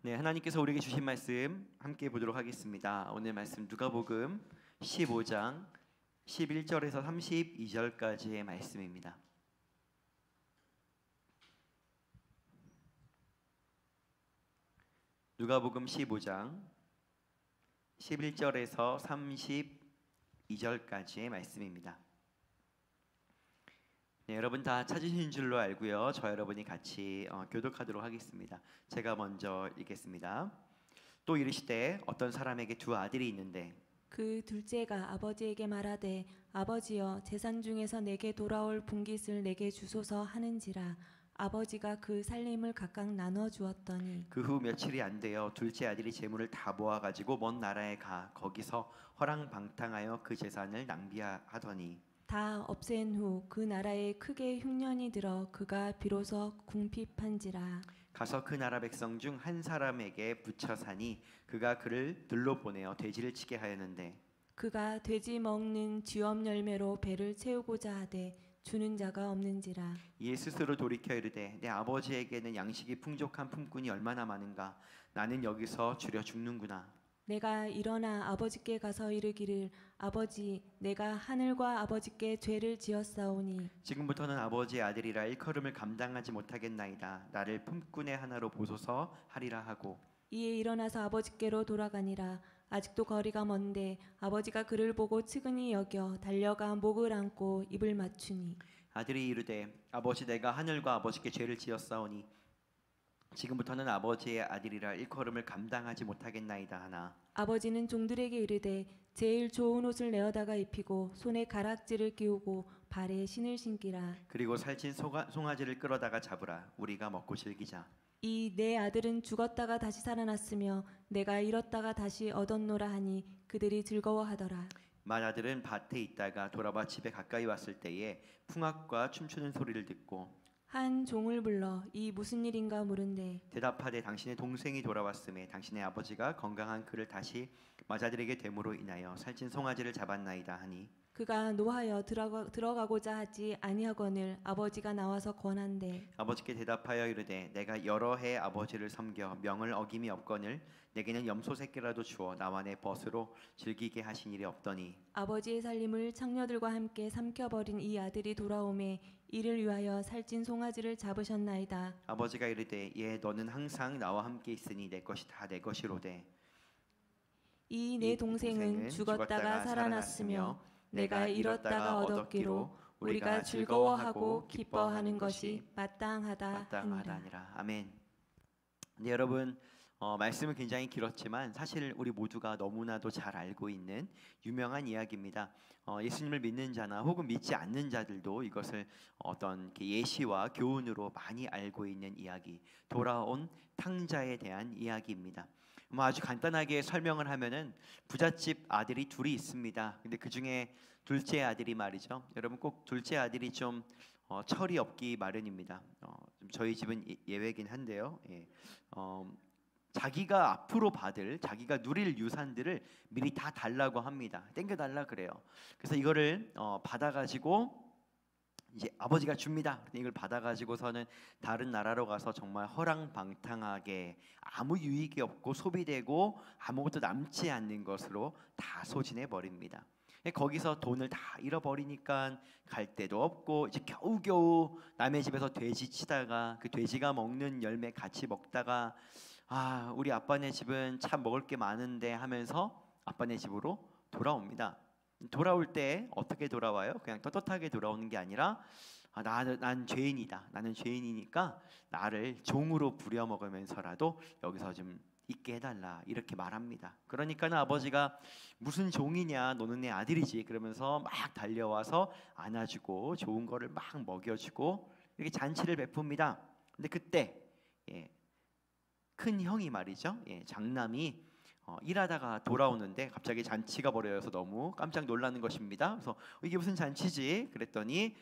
네, 하나님께서 우리에게 주신 말씀 함께 보도록 하겠습니다. 오늘 말씀 누가복음 15장 11절에서 32절까지의 말씀입니다. 누가복음 15장 11절에서 32절까지의 말씀입니다. 네, 여러분 다 찾으신 줄로 알고요. 저 여러분이 같이 교독하도록 하겠습니다. 제가 먼저 읽겠습니다. 또 이르시되 어떤 사람에게 두 아들이 있는데 그 둘째가 아버지에게 말하되 아버지여 재산 중에서 내게 돌아올 분깃을 내게 주소서 하는지라. 아버지가 그 살림을 각각 나눠 주었더니 그 후 며칠이 안 되어 둘째 아들이 재물을 다 모아 가지고 먼 나라에 가 거기서 허랑방탕하여 그 재산을 낭비하더니 다 없앤 후 그 나라에 크게 흉년이 들어 그가 비로소 궁핍한지라. 가서 그 나라 백성 중 한 사람에게 붙여 사니 그가 그를 들로 보내어 돼지를 치게 하였는데 그가 돼지 먹는 쥐엄 열매로 배를 채우고자 하되 주는 자가 없는지라. 이에 스스로 돌이켜 이르되 내 아버지에게는 양식이 풍족한 품꾼이 얼마나 많은가 나는 여기서 주려 죽는구나. 내가 일어나 아버지께 가서 이르기를 아버지 내가 하늘과 아버지께 죄를 지었사오니 지금부터는 아버지의 아들이라 일컬음을 감당하지 못하겠나이다. 나를 품꾼의 하나로 보소서 하리라 하고 이에 일어나서 아버지께로 돌아가니라. 아직도 거리가 먼데 아버지가 그를 보고 측은히 여겨 달려가 목을 안고 입을 맞추니 아들이 이르되 아버지 내가 하늘과 아버지께 죄를 지었사오니 지금부터는 아버지의 아들이라 일컬음을 감당하지 못하겠나이다 하나 아버지는 종들에게 이르되 제일 좋은 옷을 내어다가 입히고 손에 가락지를 끼우고 발에 신을 신기라. 그리고 살찐 송아지를 끌어다가 잡으라 우리가 먹고 즐기자. 이 내 아들은 죽었다가 다시 살아났으며 내가 잃었다가 다시 얻었노라 하니 그들이 즐거워하더라. 맏아들은 밭에 있다가 돌아와 집에 가까이 왔을 때에 풍악과 춤추는 소리를 듣고 한 종을 불러 이 무슨 일인가 물은데 대답하되 당신의 동생이 돌아왔음에 당신의 아버지가 건강한 그를 다시 맏아들에게 됨으로 인하여 살찐 송아지를 잡았나이다 하니 그가 노하여 들어가고자 하지 아니하거늘 아버지가 나와서 권한대 아버지께 대답하여 이르되 내가 여러 해 아버지를 섬겨 명을 어김이 없거늘 내게는 염소 새끼라도 주어 나와 내 벗으로 즐기게 하신 일이 없더니 아버지의 살림을 창녀들과 함께 삼켜버린 이 아들이 돌아오매 이를 위하여 살찐 송아지를 잡으셨나이다. 아버지가 이르되 예 너는 항상 나와 함께 있으니 내 것이 다 내 것이로되 이 내 동생은 죽었다가 살아났으며 내가 잃었다가 얻었기로 우리가 즐거워하고 기뻐하는 것이 마땅하다 하니라. 아니라 아멘. 네, 여러분 말씀은 굉장히 길었지만 사실 우리 모두가 너무나도 잘 알고 있는 유명한 이야기입니다. 예수님을 믿는 자나 혹은 믿지 않는 자들도 이것을 어떤 예시와 교훈으로 많이 알고 있는 이야기, 돌아온 탕자에 대한 이야기입니다. 아주 간단하게 설명을 하면은 부잣집 아들이 둘이 있습니다. 근데 그 중에 둘째 아들이 말이죠. 여러분 꼭 둘째 아들이 좀 철이 없기 마련입니다. 좀 저희 집은 예외긴 한데요. 예. 자기가 앞으로 받을 자기가 누릴 유산들을 미리 다 달라고 합니다. 땡겨달라 그래요. 그래서 이거를 받아가지고 이제 아버지가 줍니다. 이걸 받아가지고서는 다른 나라로 가서 정말 허랑방탕하게 아무 유익이 없고 소비되고 아무것도 남지 않는 것으로 다 소진해 버립니다. 거기서 돈을 다 잃어버리니까 갈 데도 없고 이제 겨우겨우 남의 집에서 돼지 치다가 그 돼지가 먹는 열매 같이 먹다가 아 우리 아빠네 집은 참 먹을 게 많은데 하면서 아빠네 집으로 돌아옵니다. 돌아올 때 어떻게 돌아와요? 그냥 떳떳하게 돌아오는 게 아니라 난 죄인이다. 나는 죄인이니까 나를 종으로 부려먹으면서라도 여기서 좀 있게 해달라 이렇게 말합니다. 그러니까는 아버지가 무슨 종이냐 너는 내 아들이지 그러면서 막 달려와서 안아주고 좋은 거를 막 먹여주고 이렇게 잔치를 베풉니다. 근데 그때 큰 형이 말이죠. 장남이 일하다가 돌아오는데 갑자기 잔치가 벌어져서 너무 깜짝 놀라는 것입니다. 그래서 이게 무슨 잔치지? 그랬더니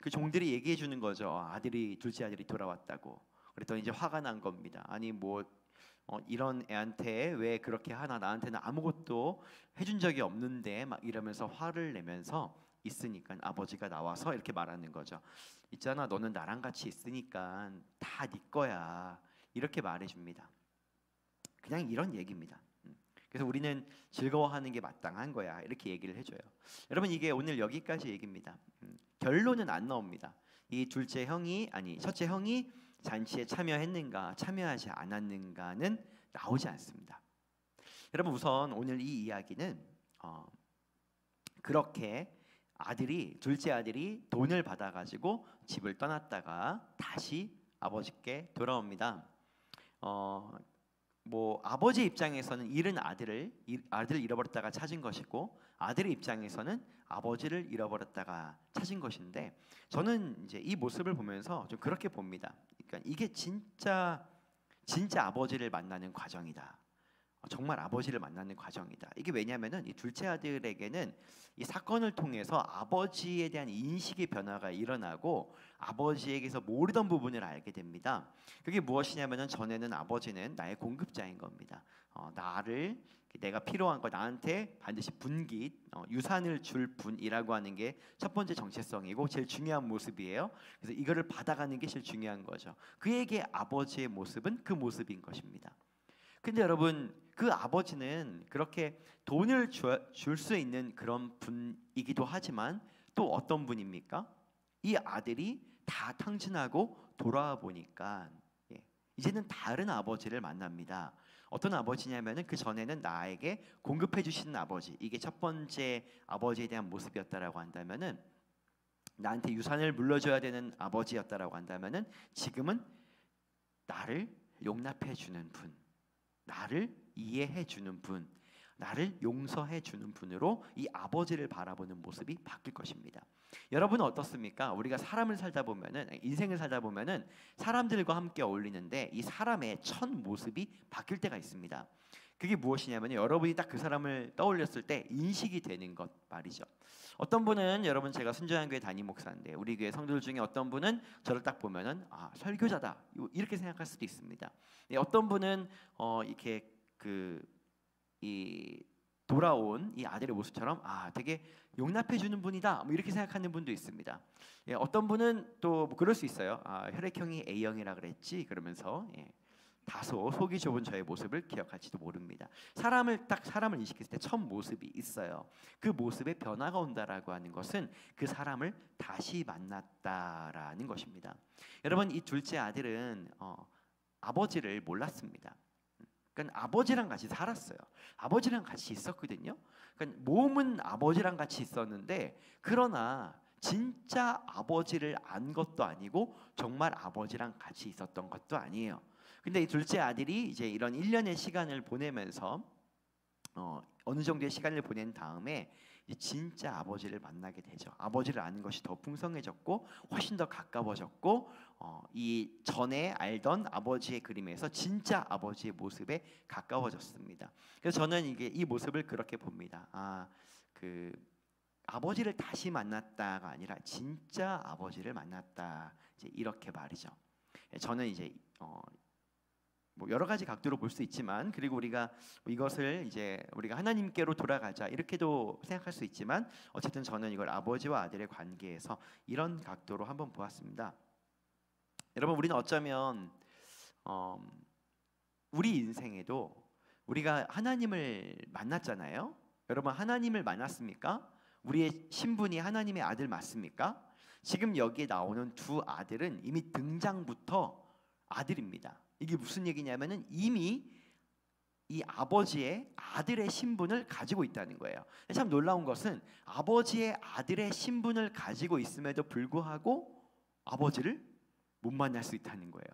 그 종들이 얘기해 주는 거죠. 아들이 둘째 아들이 돌아왔다고. 그랬더니 이제 화가 난 겁니다. 아니 뭐 이런 애한테 왜 그렇게 하나 나한테는 아무것도 해준 적이 없는데 막 이러면서 화를 내면서 있으니까 아버지가 나와서 이렇게 말하는 거죠. 있잖아 너는 나랑 같이 있으니까 다 네 거야 이렇게 말해줍니다. 그냥 이런 얘기입니다. 그래서 우리는 즐거워하는 게 마땅한 거야 이렇게 얘기를 해줘요. 여러분 이게 오늘 여기까지 얘기입니다. 결론은 안 나옵니다. 이 첫째 형이 잔치에 참여했는가 참여하지 않았는가는 나오지 않습니다. 여러분 우선 오늘 이 이야기는 그렇게 둘째 아들이 돈을 받아가지고 집을 떠났다가 다시 아버지께 돌아옵니다. 아버지 입장에서는 잃은 아들을 잃어버렸다가 찾은 것이고 아들의 입장에서는 아버지를 잃어버렸다가 찾은 것인데 저는 이제 이 모습을 보면서 좀 그렇게 봅니다. 그러니까 이게 진짜 아버지를 만나는 과정이다. 정말 아버지를 만나는 과정이다. 이게 왜냐하면은 이 둘째 아들에게는 이 사건을 통해서 아버지에 대한 인식의 변화가 일어나고 아버지에게서 모르던 부분을 알게 됩니다. 그게 무엇이냐면은 전에는 아버지는 나의 공급자인 겁니다. 내가 필요한 거 나한테 반드시 유산을 줄 분이라고 하는 게 첫 번째 정체성이고 제일 중요한 모습이에요. 그래서 이거를 받아가는 게 제일 중요한 거죠. 그에게 아버지의 모습은 그 모습인 것입니다. 근데 여러분 그 아버지는 그렇게 돈을 줄 수 있는 그런 분이기도 하지만 또 어떤 분입니까? 이 아들이 다 탕진하고 돌아와 보니까 이제는 다른 아버지를 만납니다. 어떤 아버지냐면은 그 전에는 나에게 공급해 주시는 아버지, 이게 첫 번째 아버지에 대한 모습이었다라고 한다면은 나한테 유산을 물려줘야 되는 아버지였다라고 한다면은 지금은 나를 용납해 주는 분, 나를 이해해 주는 분, 나를 용서해 주는 분으로 이 아버지를 바라보는 모습이 바뀔 것입니다. 여러분은 어떻습니까? 우리가 인생을 살다 보면은 사람들과 함께 어울리는데 이 사람의 첫 모습이 바뀔 때가 있습니다. 그게 무엇이냐면 여러분이 딱 그 사람을 떠올렸을 때 인식이 되는 것 말이죠. 어떤 분은 여러분 제가 순전한교회 담임 목사인데 우리 교회 성도들 중에 어떤 분은 저를 딱 보면은 설교자다 이렇게 생각할 수도 있습니다. 어떤 분은 이렇게 돌아온 이 아들의 모습처럼 되게 용납해 주는 분이다 이렇게 생각하는 분도 있습니다. 어떤 분은 또 그럴 수 있어요. 혈액형이 A형이라 그랬지 그러면서 다소 속이 좁은 저의 모습을 기억할지도 모릅니다. 사람을 인식했을 때 첫 모습이 있어요. 그 모습에 변화가 온다라고 하는 것은 그 사람을 다시 만났다라는 것입니다. 여러분 이 둘째 아들은 아버지를 몰랐습니다. 그러니까 아버지랑 같이 살았어요. 아버지랑 같이 있었거든요. 그러니까 몸은 아버지랑 같이 있었는데 그러나 진짜 아버지를 안 것도 아니고 정말 아버지랑 같이 있었던 것도 아니에요. 근데 이 둘째 아들이 이제 이런 1년의 시간을 보내면서 어느 정도의 시간을 보낸 다음에 진짜 아버지를 만나게 되죠. 아버지를 아는 것이 더 풍성해졌고 훨씬 더 가까워졌고 이 전에 알던 아버지의 그림에서 진짜 아버지의 모습에 가까워졌습니다. 그래서 저는 이 모습을 그렇게 봅니다. 아버지를 다시 만났다가 아니라 진짜 아버지를 만났다 이제 이렇게 말이죠. 저는 이제 여러 가지 각도로 볼 수 있지만 그리고 우리가 이것을 이제 우리가 하나님께로 돌아가자 이렇게도 생각할 수 있지만 어쨌든 저는 이걸 아버지와 아들의 관계에서 이런 각도로 한번 보았습니다. 여러분 우리는 어쩌면 우리 인생에도 우리가 하나님을 만났잖아요. 여러분 하나님을 만났습니까? 우리의 신분이 하나님의 아들 맞습니까? 지금 여기에 나오는 두 아들은 이미 등장부터 아들입니다. 이게 무슨 얘기냐면은 이미 이 아버지의 아들의 신분을 가지고 있다는 거예요. 참 놀라운 것은 아버지의 아들의 신분을 가지고 있음에도 불구하고 아버지를 못 만날 수 있다는 거예요.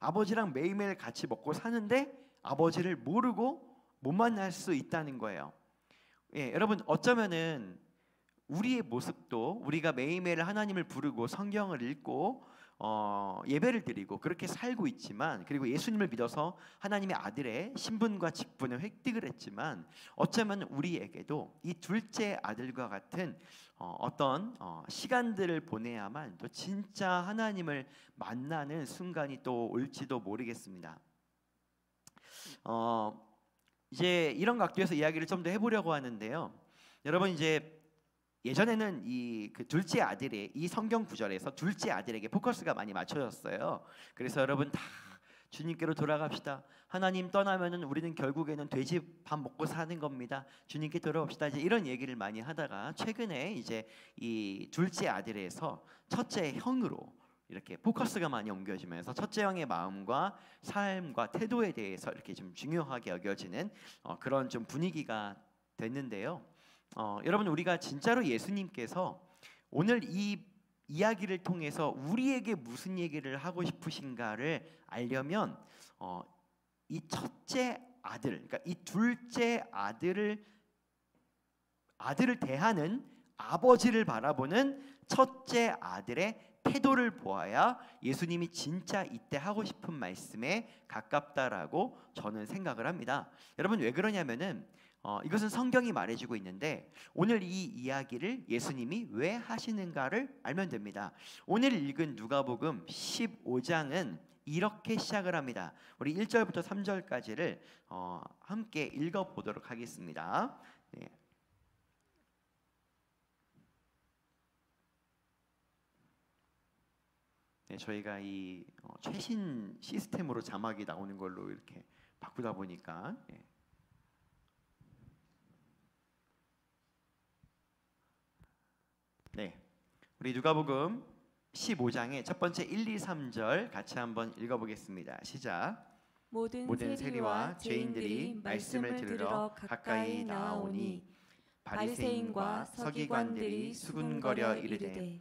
아버지랑 매일매일 같이 먹고 사는데 아버지를 모르고 못 만날 수 있다는 거예요. 여러분 어쩌면은 우리의 모습도 우리가 매일매일 하나님을 부르고 성경을 읽고 예배를 드리고 그렇게 살고 있지만 그리고 예수님을 믿어서 하나님의 아들의 신분과 직분을 획득을 했지만 어쩌면 우리에게도 이 둘째 아들과 같은 어떤 시간들을 보내야만 또 진짜 하나님을 만나는 순간이 또 올지도 모르겠습니다. 이제 이런 각도에서 이야기를 좀 더 해보려고 하는데요. 여러분 이제 예전에는 그 둘째 아들의 이 성경 구절에서 둘째 아들에게 포커스가 많이 맞춰졌어요. 그래서 여러분 다 주님께로 돌아갑시다. 하나님 떠나면은 우리는 결국에는 돼지 밥 먹고 사는 겁니다. 주님께 돌아옵시다. 이제 이런 얘기를 많이 하다가 최근에 이제 이 둘째 아들에서 첫째 형으로 이렇게 포커스가 많이 옮겨지면서 첫째 형의 마음과 삶과 태도에 대해서 이렇게 좀 중요하게 여겨지는 그런 좀 분위기가 됐는데요. 여러분, 우리가 진짜로 예수님께서 오늘 이 이야기를 통해서 우리에게 무슨 얘기를 하고 싶으신가를 알려면 이 첫째 아들, 그러니까 이 둘째 아들을 대하는 아버지를 바라보는 첫째 아들의 태도를 보아야 예수님이 진짜 이때 하고 싶은 말씀에 가깝다라고 저는 생각을 합니다. 여러분, 왜 그러냐면은 이것은 성경이 말해주고 있는데 오늘 이 이야기를 예수님이 왜 하시는가를 알면 됩니다. 오늘 읽은 누가복음 15장은 이렇게 시작을 합니다. 우리 1절부터 3절까지를 함께 읽어보도록 하겠습니다. 네. 네, 저희가 이 최신 시스템으로 자막이 나오는 걸로 이렇게 바꾸다 보니까 네, 우리 누가복음 15장의 첫 번째 1, 2, 3절 같이 한번 읽어보겠습니다. 시작. 모든 세리와 죄인들이 말씀을 들으러 가까이 나아오니 바리새인과 서기관들이 수군거려 이르되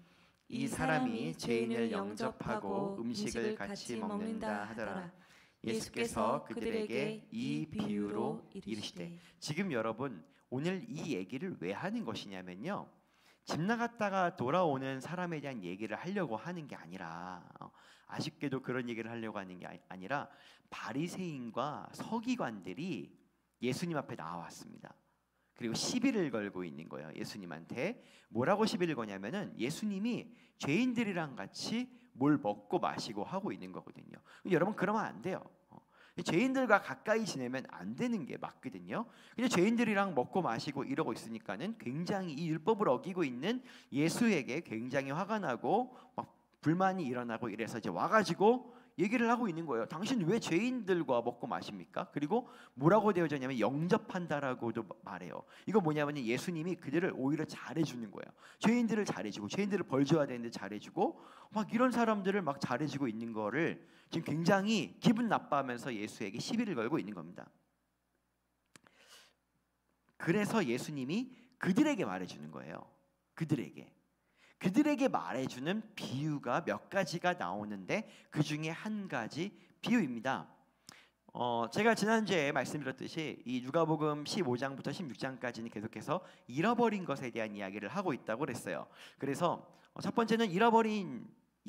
이 사람이 죄인을 영접하고 음식을 같이 먹는다 하더라. 예수께서 그들에게 이 비유로 이르시되. 지금 여러분, 오늘 이 얘기를 왜 하는 것이냐면요, 집 나갔다가 돌아오는 사람에 대한 얘기를 하려고 하는 게 아니라, 아쉽게도 그런 얘기를 하려고 하는 게 아니라 바리새인과 서기관들이 예수님 앞에 나왔습니다. 그리고 시비를 걸고 있는 거예요. 예수님한테 뭐라고 시비를 거냐면은 예수님이 죄인들이랑 같이 뭘 먹고 마시고 하고 있는 거거든요. 여러분, 그러면 안 돼요. 죄인들과 가까이 지내면 안 되는 게 맞거든요. 근데 죄인들이랑 먹고 마시고 이러고 있으니까는 굉장히 이 율법을 어기고 있는 예수에게 굉장히 화가 나고 막 불만이 일어나고 이래서 이제 와가지고 얘기를 하고 있는 거예요. 당신 왜 죄인들과 먹고 마십니까? 그리고 뭐라고 되어져 있냐면 영접한다라고도 말해요. 이거 뭐냐면 예수님이 그들을 오히려 잘해주는 거예요. 죄인들을 잘해주고, 죄인들을 벌 줘야 되는데 잘해주고, 막 이런 사람들을 막 잘해주고 있는 거를 지금 굉장히 기분 나빠하면서 예수에게 시비를 걸고 있는 겁니다. 그래서 예수님이 그들에게 말해주는 거예요. 그들에게 말해주는 비유가 몇 가지가 나오는데 그 중에 한 가지 비유입니다. 제가 지난주에 말씀드렸듯이 이 누가복음 15장부터 16장까지는 계속해서 잃어버린 것에 대한 이야기를 하고 있다고 그랬어요. 그래서 첫 번째는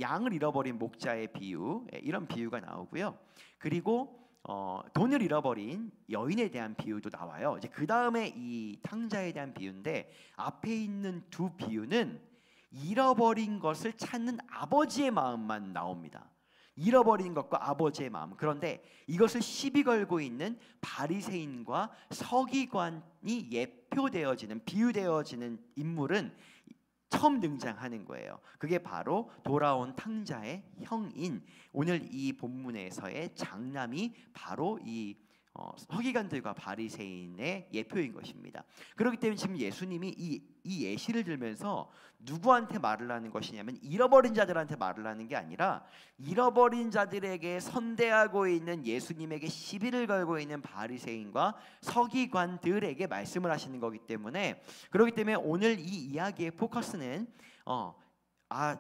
양을 잃어버린 목자의 비유, 이런 비유가 나오고요. 그리고 돈을 잃어버린 여인에 대한 비유도 나와요. 이제 그 다음에 이 탕자에 대한 비유인데 앞에 있는 두 비유는 잃어버린 것을 찾는 아버지의 마음만 나옵니다. 잃어버린 것과 아버지의 마음. 그런데 이것을 시비 걸고 있는 바리새인과 서기관이 예표되어지는, 비유되어지는 인물은 처음 등장하는 거예요. 그게 바로 돌아온 탕자의 형인 오늘 이 본문에서의 장남이 바로 이 서기관들과 바리새인의 예표인 것입니다. 그렇기 때문에 지금 예수님이 이 예시를 들면서 누구한테 말을 하는 것이냐면 잃어버린 자들한테 말을 하는 게 아니라 잃어버린 자들에게 선대하고 있는 예수님에게 시비를 걸고 있는 바리새인과 서기관들에게 말씀을 하시는 거기 때문에, 그렇기 때문에 오늘 이 이야기의 포커스는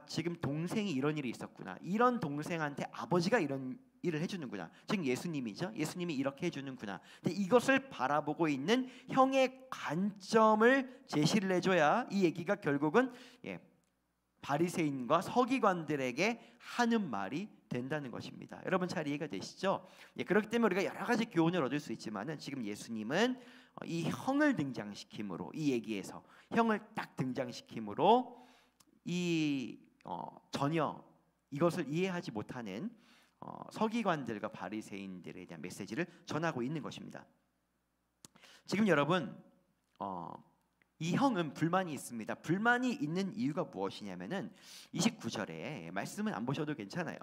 지금 동생이 이런 일이 있었구나, 이런 동생한테 아버지가 이런 일을 해주는구나, 즉 예수님이죠. 예수님이 이렇게 해주는구나. 근데 이것을 바라보고 있는 형의 관점을 제시를 해줘야 이 얘기가 결국은 바리새인과 서기관들에게 하는 말이 된다는 것입니다. 여러분 잘 이해가 되시죠? 그렇기 때문에 우리가 여러 가지 교훈을 얻을 수 있지만은 지금 예수님은 이 형을 등장시킴으로, 이 얘기에서 형을 딱 등장시킴으로 전혀 이것을 이해하지 못하는 서기관들과 바리새인들에 대한 메시지를 전하고 있는 것입니다. 지금 여러분, 이 형은 불만이 있습니다. 불만이 있는 이유가 무엇이냐면은 29절에 말씀은 안 보셔도 괜찮아요.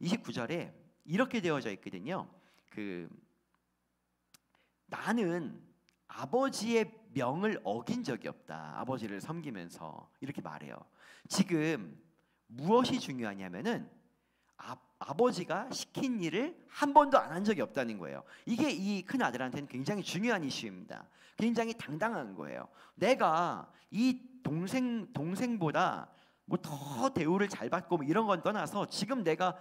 29절에 이렇게 되어져 있거든요. 나는 아버지의 명을 어긴 적이 없다. 아버지를 섬기면서 이렇게 말해요. 지금 무엇이 중요하냐면은 아버지가 시킨 일을 한 번도 안 한 적이 없다는 거예요. 이게 이 큰 아들한테는 굉장히 중요한 이슈입니다. 굉장히 당당한 거예요. 내가 이 동생보다 뭐 더 대우를 잘 받고 뭐 이런 건 떠나서 지금 내가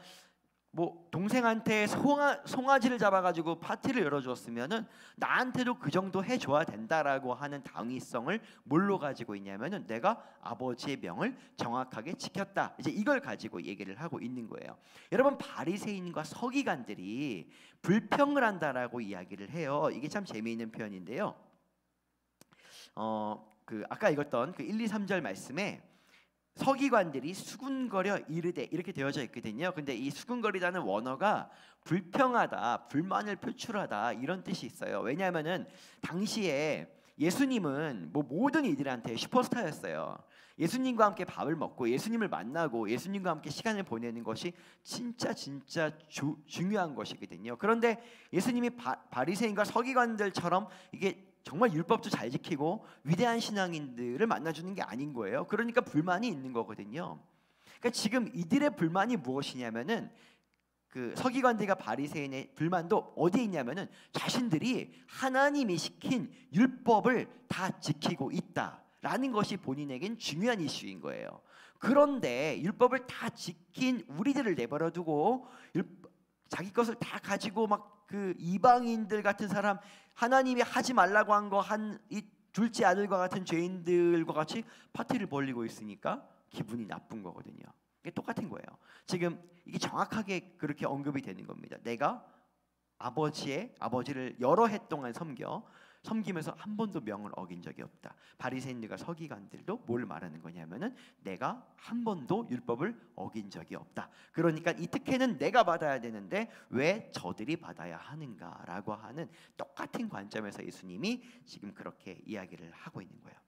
뭐 동생한테 송아지를 잡아가지고 파티를 열어주었으면은 나한테도 그 정도 해줘야 된다라고 하는 당위성을 뭘로 가지고 있냐면은 내가 아버지의 명을 정확하게 지켰다. 이제 이걸 가지고 얘기를 하고 있는 거예요. 여러분, 바리새인과 서기관들이 불평을 한다라고 이야기를 해요. 이게 참 재미있는 표현인데요. 아까 읽었던 그 1, 2, 3절 말씀에 서기관들이 수군거려 이르되 이렇게 되어져 있거든요. 근데 이 수군거리다는 원어가 불평하다, 불만을 표출하다 이런 뜻이 있어요. 왜냐하면은 당시에 예수님은 뭐 모든 이들한테 슈퍼스타였어요. 예수님과 함께 밥을 먹고 예수님을 만나고 예수님과 함께 시간을 보내는 것이 진짜 중요한 것이거든요. 그런데 예수님이 바리새인과 서기관들처럼 이게 정말 율법도 잘 지키고 위대한 신앙인들을 만나주는 게 아닌 거예요. 그러니까 불만이 있는 거거든요. 그러니까 지금 이들의 불만이 무엇이냐면은 그 서기관들과 바리새인의 불만도 어디에 있냐면은 자신들이 하나님이 시킨 율법을 다 지키고 있다라는 것이 본인에겐 중요한 이슈인 거예요. 그런데 율법을 다 지킨 우리들을 내버려두고 자기 것을 다 가지고 막 그 이방인들 같은 사람, 하나님이 하지 말라고 한 거 한 이 둘째 아들과 같은 죄인들과 같이 파티를 벌리고 있으니까 기분이 나쁜 거거든요. 이게 똑같은 거예요. 지금 이게 정확하게 그렇게 언급이 되는 겁니다. 내가 아버지를 여러 해 동안 섬기면서 한 번도 명을 어긴 적이 없다. 바리새인들과 서기관들도 뭘 말하는 거냐면은 내가 한 번도 율법을 어긴 적이 없다. 그러니까 이 특혜는 내가 받아야 되는데 왜 저들이 받아야 하는가라고 하는 똑같은 관점에서 예수님이 지금 그렇게 이야기를 하고 있는 거예요.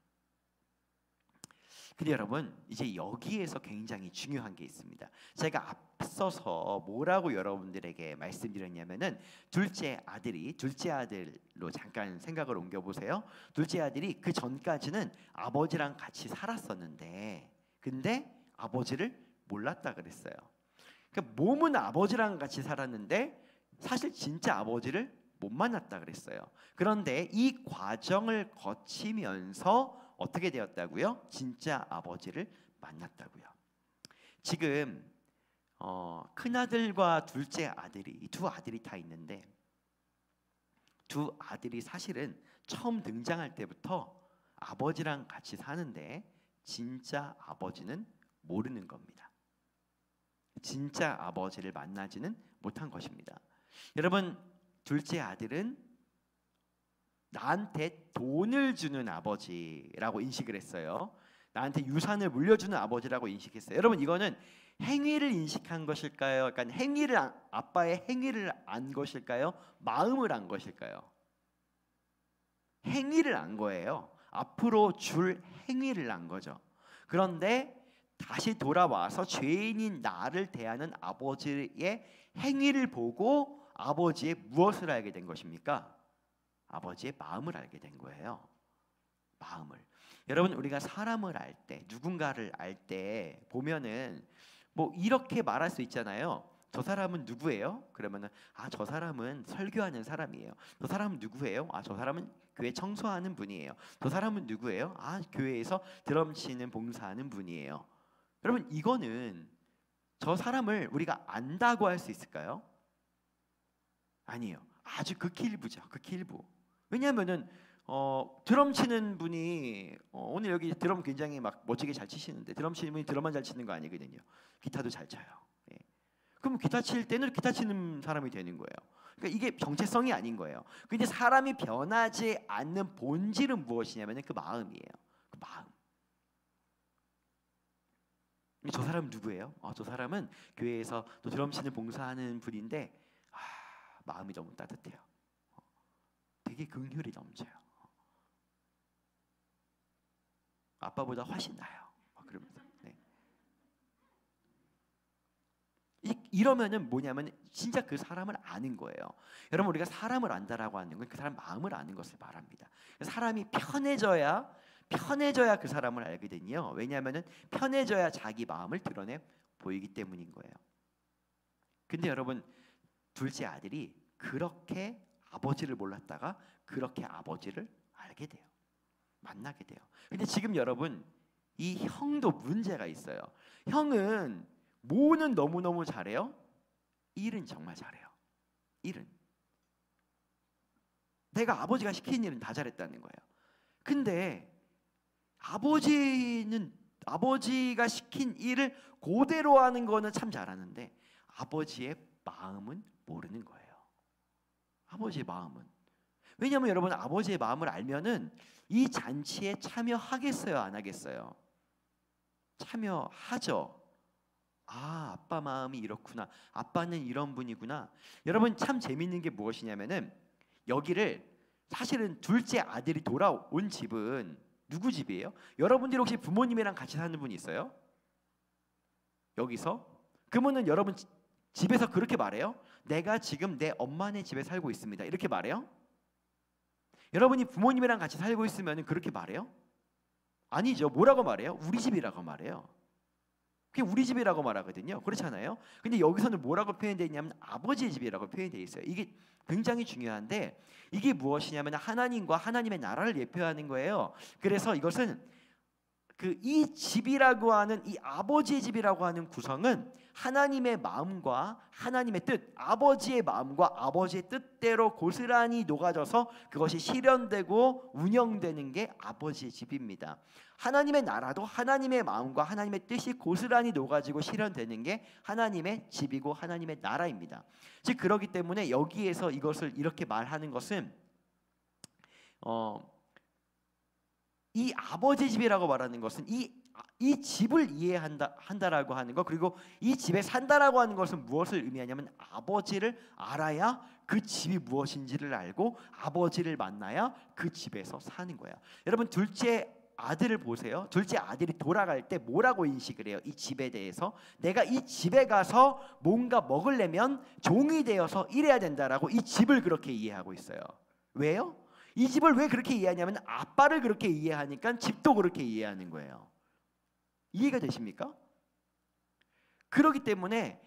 근데 여러분, 이제 여기에서 굉장히 중요한 게 있습니다. 제가 앞서서 뭐라고 여러분들에게 말씀드렸냐면은 둘째 아들로 잠깐 생각을 옮겨보세요. 둘째 아들이 그 전까지는 아버지랑 같이 살았었는데 근데 아버지를 몰랐다 그랬어요. 그러니까 몸은 아버지랑 같이 살았는데 사실 진짜 아버지를 못 만났다 그랬어요. 그런데 이 과정을 거치면서 어떻게 되었다고요? 진짜 아버지를 만났다고요. 지금 큰아들과 둘째 아들이 이 두 아들이 다 있는데 두 아들이 사실은 처음 등장할 때부터 아버지랑 같이 사는데 진짜 아버지는 모르는 겁니다. 진짜 아버지를 만나지는 못한 것입니다. 여러분, 둘째 아들은 나한테 돈을 주는 아버지라고 인식을 했어요. 나한테 유산을 물려주는 아버지라고 인식했어요. 여러분, 이거는 행위를 인식한 것일까요? 그러니까 아빠의 행위를 안 것일까요? 마음을 안 것일까요? 행위를 안 거예요. 앞으로 줄 행위를 안 거죠. 그런데 다시 돌아와서 죄인인 나를 대하는 아버지의 행위를 보고 아버지의 무엇을 알게 된 것입니까? 아버지의 마음을 알게 된 거예요. 마음을. 여러분, 우리가 사람을 알 때, 누군가를 알 때 보면은 뭐 이렇게 말할 수 있잖아요. 저 사람은 누구예요? 그러면은 저 사람은 설교하는 사람이에요. 저 사람은 누구예요? 저 사람은 교회 청소하는 분이에요. 저 사람은 누구예요? 교회에서 드럼 치는 봉사하는 분이에요. 여러분, 이거는 저 사람을 우리가 안다고 할 수 있을까요? 아니에요. 아주 극히 일부죠. 극히 일부. 왜냐하면은 드럼 치는 분이 오늘 여기 드럼 굉장히 막 멋지게 잘 치시는데 드럼 치는 분이 드럼만 잘 치는 거 아니거든요. 기타도 잘 쳐요. 예. 그럼 기타 칠 때는 기타 치는 사람이 되는 거예요. 그러니까 이게 정체성이 아닌 거예요. 근데 사람이 변하지 않는 본질은 무엇이냐면 그 마음이에요. 그 마음. 저 사람은 누구예요? 저 사람은 교회에서 또 드럼 치는 봉사하는 분인데 마음이 너무 따뜻해요. 되게 긍휼이 넘쳐요. 아빠보다 훨씬 나아요. 그러면서 이러면은 뭐냐면 진짜 그 사람을 아는 거예요. 여러분 우리가 사람을 안다라고 하는 건 그 사람 마음을 아는 것을 말합니다. 사람이 편해져야 그 사람을 알게 되니요. 왜냐하면은 편해져야 자기 마음을 드러내 보이기 때문인 거예요. 근데 여러분 둘째 아들이 그렇게 아버지를 몰랐다가 그렇게 아버지를 알게 돼요. 만나게 돼요. 근데 지금 여러분 이 형도 문제가 있어요. 형은 뭐는 너무너무 잘해요. 일은 정말 잘해요. 일은 내가 아버지가 시킨 일은 다 잘했다는 거예요. 근데 아버지가 시킨 일을 그대로 하는 거는 참 잘하는데 아버지의 마음은 모르는 거예요. 아버지의 마음은. 왜냐하면 여러분 아버지의 마음을 알면은 이 잔치에 참여하겠어요, 안 하겠어요? 참여하죠. 아, 아빠 마음이 이렇구나. 아빠는 이런 분이구나. 여러분 참 재밌는 게 무엇이냐면은 여기를 사실은 둘째 아들이 돌아온 집은 누구 집이에요? 여러분들이 혹시 부모님이랑 같이 사는 분이 있어요? 여기서? 그러면은 여러분 집에서 그렇게 말해요? 내가 지금 내 엄마네 집에 살고 있습니다. 이렇게 말해요? 여러분이 부모님이랑 같이 살고 있으면 그렇게 말해요? 아니죠. 뭐라고 말해요? 우리 집이라고 말해요. 그게 우리 집이라고 말하거든요. 그렇잖아요. 근데 여기서는 뭐라고 표현되어 있냐면 아버지의 집이라고 표현되어 있어요. 이게 굉장히 중요한데 이게 무엇이냐면 하나님과 하나님의 나라를 예표하는 거예요. 그래서 이것은 이 집이라고 하는 이 아버지의 집이라고 하는 구성은 하나님의 마음과 하나님의 뜻, 아버지의 마음과 아버지의 뜻대로 고스란히 녹아져서 그것이 실현되고 운영되는 게 아버지의 집입니다. 하나님의 나라도 하나님의 마음과 하나님의 뜻이 고스란히 녹아지고 실현되는 게 하나님의 집이고 하나님의 나라입니다. 즉 그렇기 때문에 여기에서 이것을 이렇게 말하는 것은 이 아버지 집이라고 말하는 것은 이 집을 이해한다라고 하는 것, 그리고 이 집에 산다라고 하는 것은 무엇을 의미하냐면 아버지를 알아야 그 집이 무엇인지를 알고 아버지를 만나야 그 집에서 사는 거예요. 여러분 둘째 아들을 보세요. 둘째 아들이 돌아갈 때 뭐라고 인식을 해요? 이 집에 대해서 내가 이 집에 가서 뭔가 먹으려면 종이 되어서 일해야 된다라고 이 집을 그렇게 이해하고 있어요. 왜요? 이 집을 왜 그렇게 이해하냐면 아빠를 그렇게 이해하니까 집도 그렇게 이해하는 거예요. 이해가 되십니까? 그렇기 때문에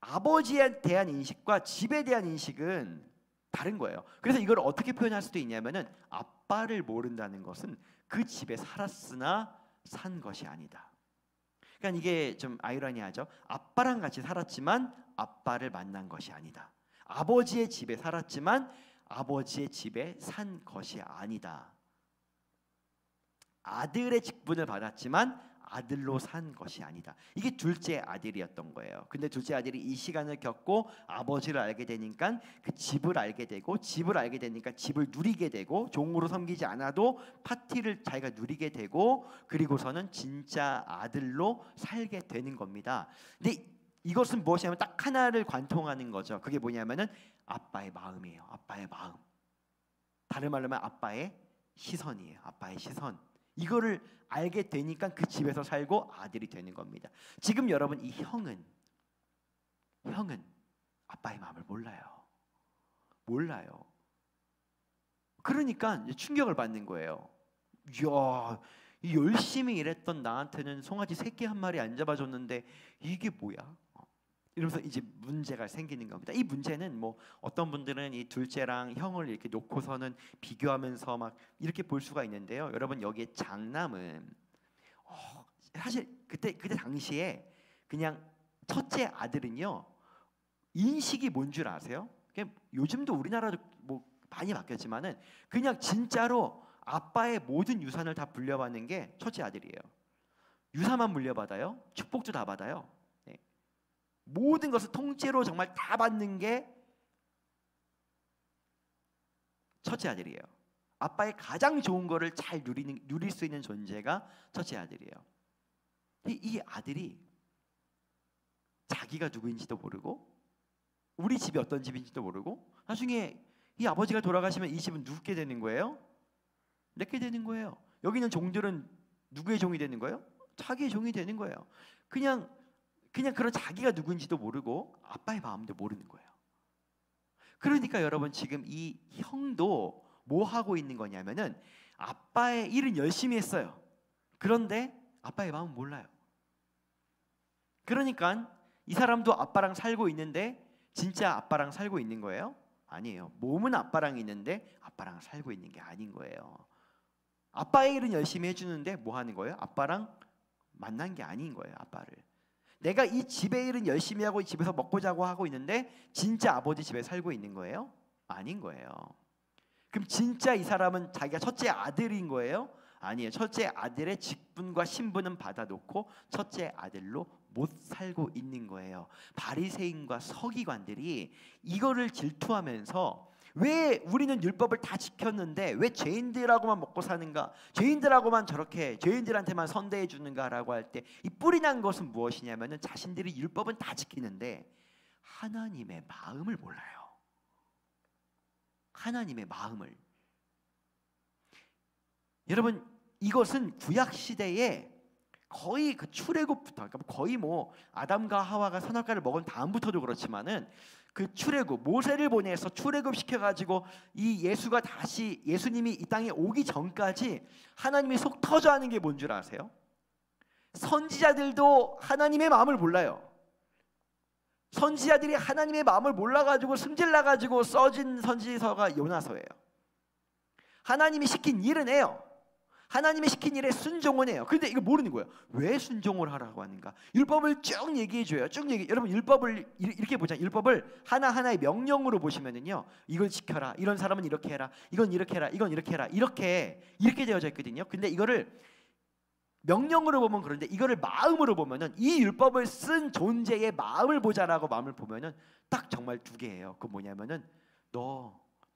아버지에 대한 인식과 집에 대한 인식은 다른 거예요. 그래서 이걸 어떻게 표현할 수도 있냐면은 아빠를 모른다는 것은 그 집에 살았으나 산 것이 아니다. 그러니까 이게 좀 아이러니하죠. 아빠랑 같이 살았지만 아빠를 만난 것이 아니다. 아버지의 집에 살았지만 아버지의 집에 산 것이 아니다. 아들의 직분을 받았지만 아들로 산 것이 아니다. 이게 둘째 아들이었던 거예요. 근데 둘째 아들이 이 시간을 겪고 아버지를 알게 되니까 그 집을 알게 되고 집을 알게 되니까 집을 누리게 되고 종으로 섬기지 않아도 파티를 자기가 누리게 되고 그리고서는 진짜 아들로 살게 되는 겁니다. 근데 이것은 무엇이냐면 딱 하나를 관통하는 거죠. 그게 뭐냐면은 아빠의 마음이에요. 아빠의 마음. 다른 말로 하면 아빠의 시선이에요. 아빠의 시선. 이거를 알게 되니까 그 집에서 살고 아들이 되는 겁니다. 지금 여러분 이 형은 아빠의 마음을 몰라요. 그러니까 이제 충격을 받는 거예요. 이야, 열심히 일했던 나한테는 송아지 새끼 한 마리 안 잡아줬는데 이게 뭐야? 이러면서 이제 문제가 생기는 겁니다. 이 문제는 뭐 어떤 분들은 이 둘째랑 형을 이렇게 놓고서는 비교하면서 막 이렇게 볼 수가 있는데요. 여러분 여기에 장남은 사실 그때 당시에 그냥 첫째 아들은요 인식이 뭔 줄 아세요? 그냥 요즘도 우리나라도 뭐 많이 바뀌었지만은 그냥 진짜로 아빠의 모든 유산을 다 물려받는 게 첫째 아들이에요. 유산만 물려받아요. 축복도 다 받아요. 모든 것을 통째로 정말 다 받는 게 첫째 아들이에요. 아빠의 가장 좋은 거를 잘 누릴 수 있는 존재가 첫째 아들이에요. 이 아들이 자기가 누구인지도 모르고 우리 집이 어떤 집인지도 모르고 나중에 이 아버지가 돌아가시면 이 집은 누구게 되는 거예요? 내게 되는 거예요. 여기 있는 종들은 누구의 종이 되는 거예요? 자기의 종이 되는 거예요. 그냥 그냥 그런 자기가 누군지도 모르고 아빠의 마음도 모르는 거예요. 그러니까 여러분 지금 이 형도 뭐 하고 있는 거냐면은 아빠의 일은 열심히 했어요. 그런데 아빠의 마음은 몰라요. 그러니까 이 사람도 아빠랑 살고 있는데 진짜 아빠랑 살고 있는 거예요? 아니에요. 몸은 아빠랑 있는데 아빠랑 살고 있는 게 아닌 거예요. 아빠의 일은 열심히 해주는데 뭐 하는 거예요? 아빠랑 만난 게 아닌 거예요. 아빠를. 내가 이 집의 일은 열심히 하고 이 집에서 먹고 자고 하고 있는데 진짜 아버지 집에 살고 있는 거예요? 아닌 거예요. 그럼 진짜 이 사람은 자기가 첫째 아들인 거예요? 아니에요. 첫째 아들의 직분과 신분은 받아놓고 첫째 아들로 못 살고 있는 거예요. 바리새인과 서기관들이 이거를 질투하면서 왜 우리는 율법을 다 지켰는데 왜 죄인들하고만 먹고 사는가? 죄인들하고만 저렇게 죄인들한테만 선대해 주는가라고 할 때 이 뿌리 난 것은 무엇이냐면은 자신들이 율법은 다 지키는데 하나님의 마음을 몰라요. 하나님의 마음을. 여러분 이것은 구약 시대에 거의 그 출애굽부터, 그러니까 거의 뭐 아담과 하와가 선악과를 먹은 다음부터도 그렇지만은 그 출애굽, 모세를 보내서 출애굽 시켜가지고 이 예수가 다시 예수님이 이 땅에 오기 전까지 하나님이 속 터져하는 게 뭔 줄 아세요? 선지자들도 하나님의 마음을 몰라요. 선지자들이 하나님의 마음을 몰라가지고 승질나가지고 써진 선지서가 요나서예요. 하나님이 시킨 일은 해요. 하나님이 시킨 일에 순종은 해요. 근데 이거 모르는 거예요. 왜 순종을 하라고 하는가? 율법을 쭉 얘기해 줘요. 쭉 얘기. 여러분 율법을 이렇게 보자. 율법을 하나하나의 명령으로 보시면은요. 이걸 지켜라. 이런 사람은 이렇게 해라. 이건 이렇게 해라. 이건 이렇게 해라. 이렇게 되어져 있거든요. 근데 이거를 명령으로 보면 그런데 이거를 마음으로 보면은 이 율법을 쓴 존재의 마음을 보자라고 마음을 보면은 딱 정말 두 개예요. 그 뭐냐면은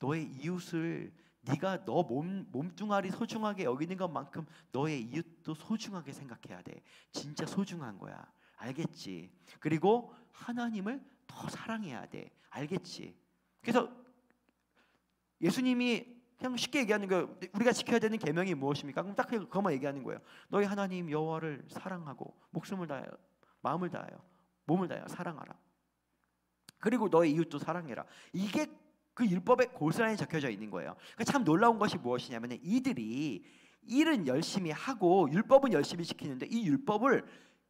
너의 이웃을 네가 너 몸뚱아리 소중하게 여기는 것만큼 너의 이웃도 소중하게 생각해야 돼. 진짜 소중한 거야. 알겠지? 그리고 하나님을 더 사랑해야 돼. 알겠지? 그래서 예수님이 그냥 쉽게 얘기하는 거예요. 우리가 지켜야 되는 계명이 무엇입니까? 그럼 딱 그것만 얘기하는 거예요. 너희 하나님 여호와를 사랑하고 목숨을 다하여 마음을 다하여 몸을 다하여 사랑하라. 그리고 너의 이웃도 사랑해라. 이게 그 율법에 고스란히 적혀져 있는 거예요. 그러니까 참 놀라운 것이 무엇이냐면 이들이 일은 열심히 하고 율법은 열심히 지키는데 이 율법을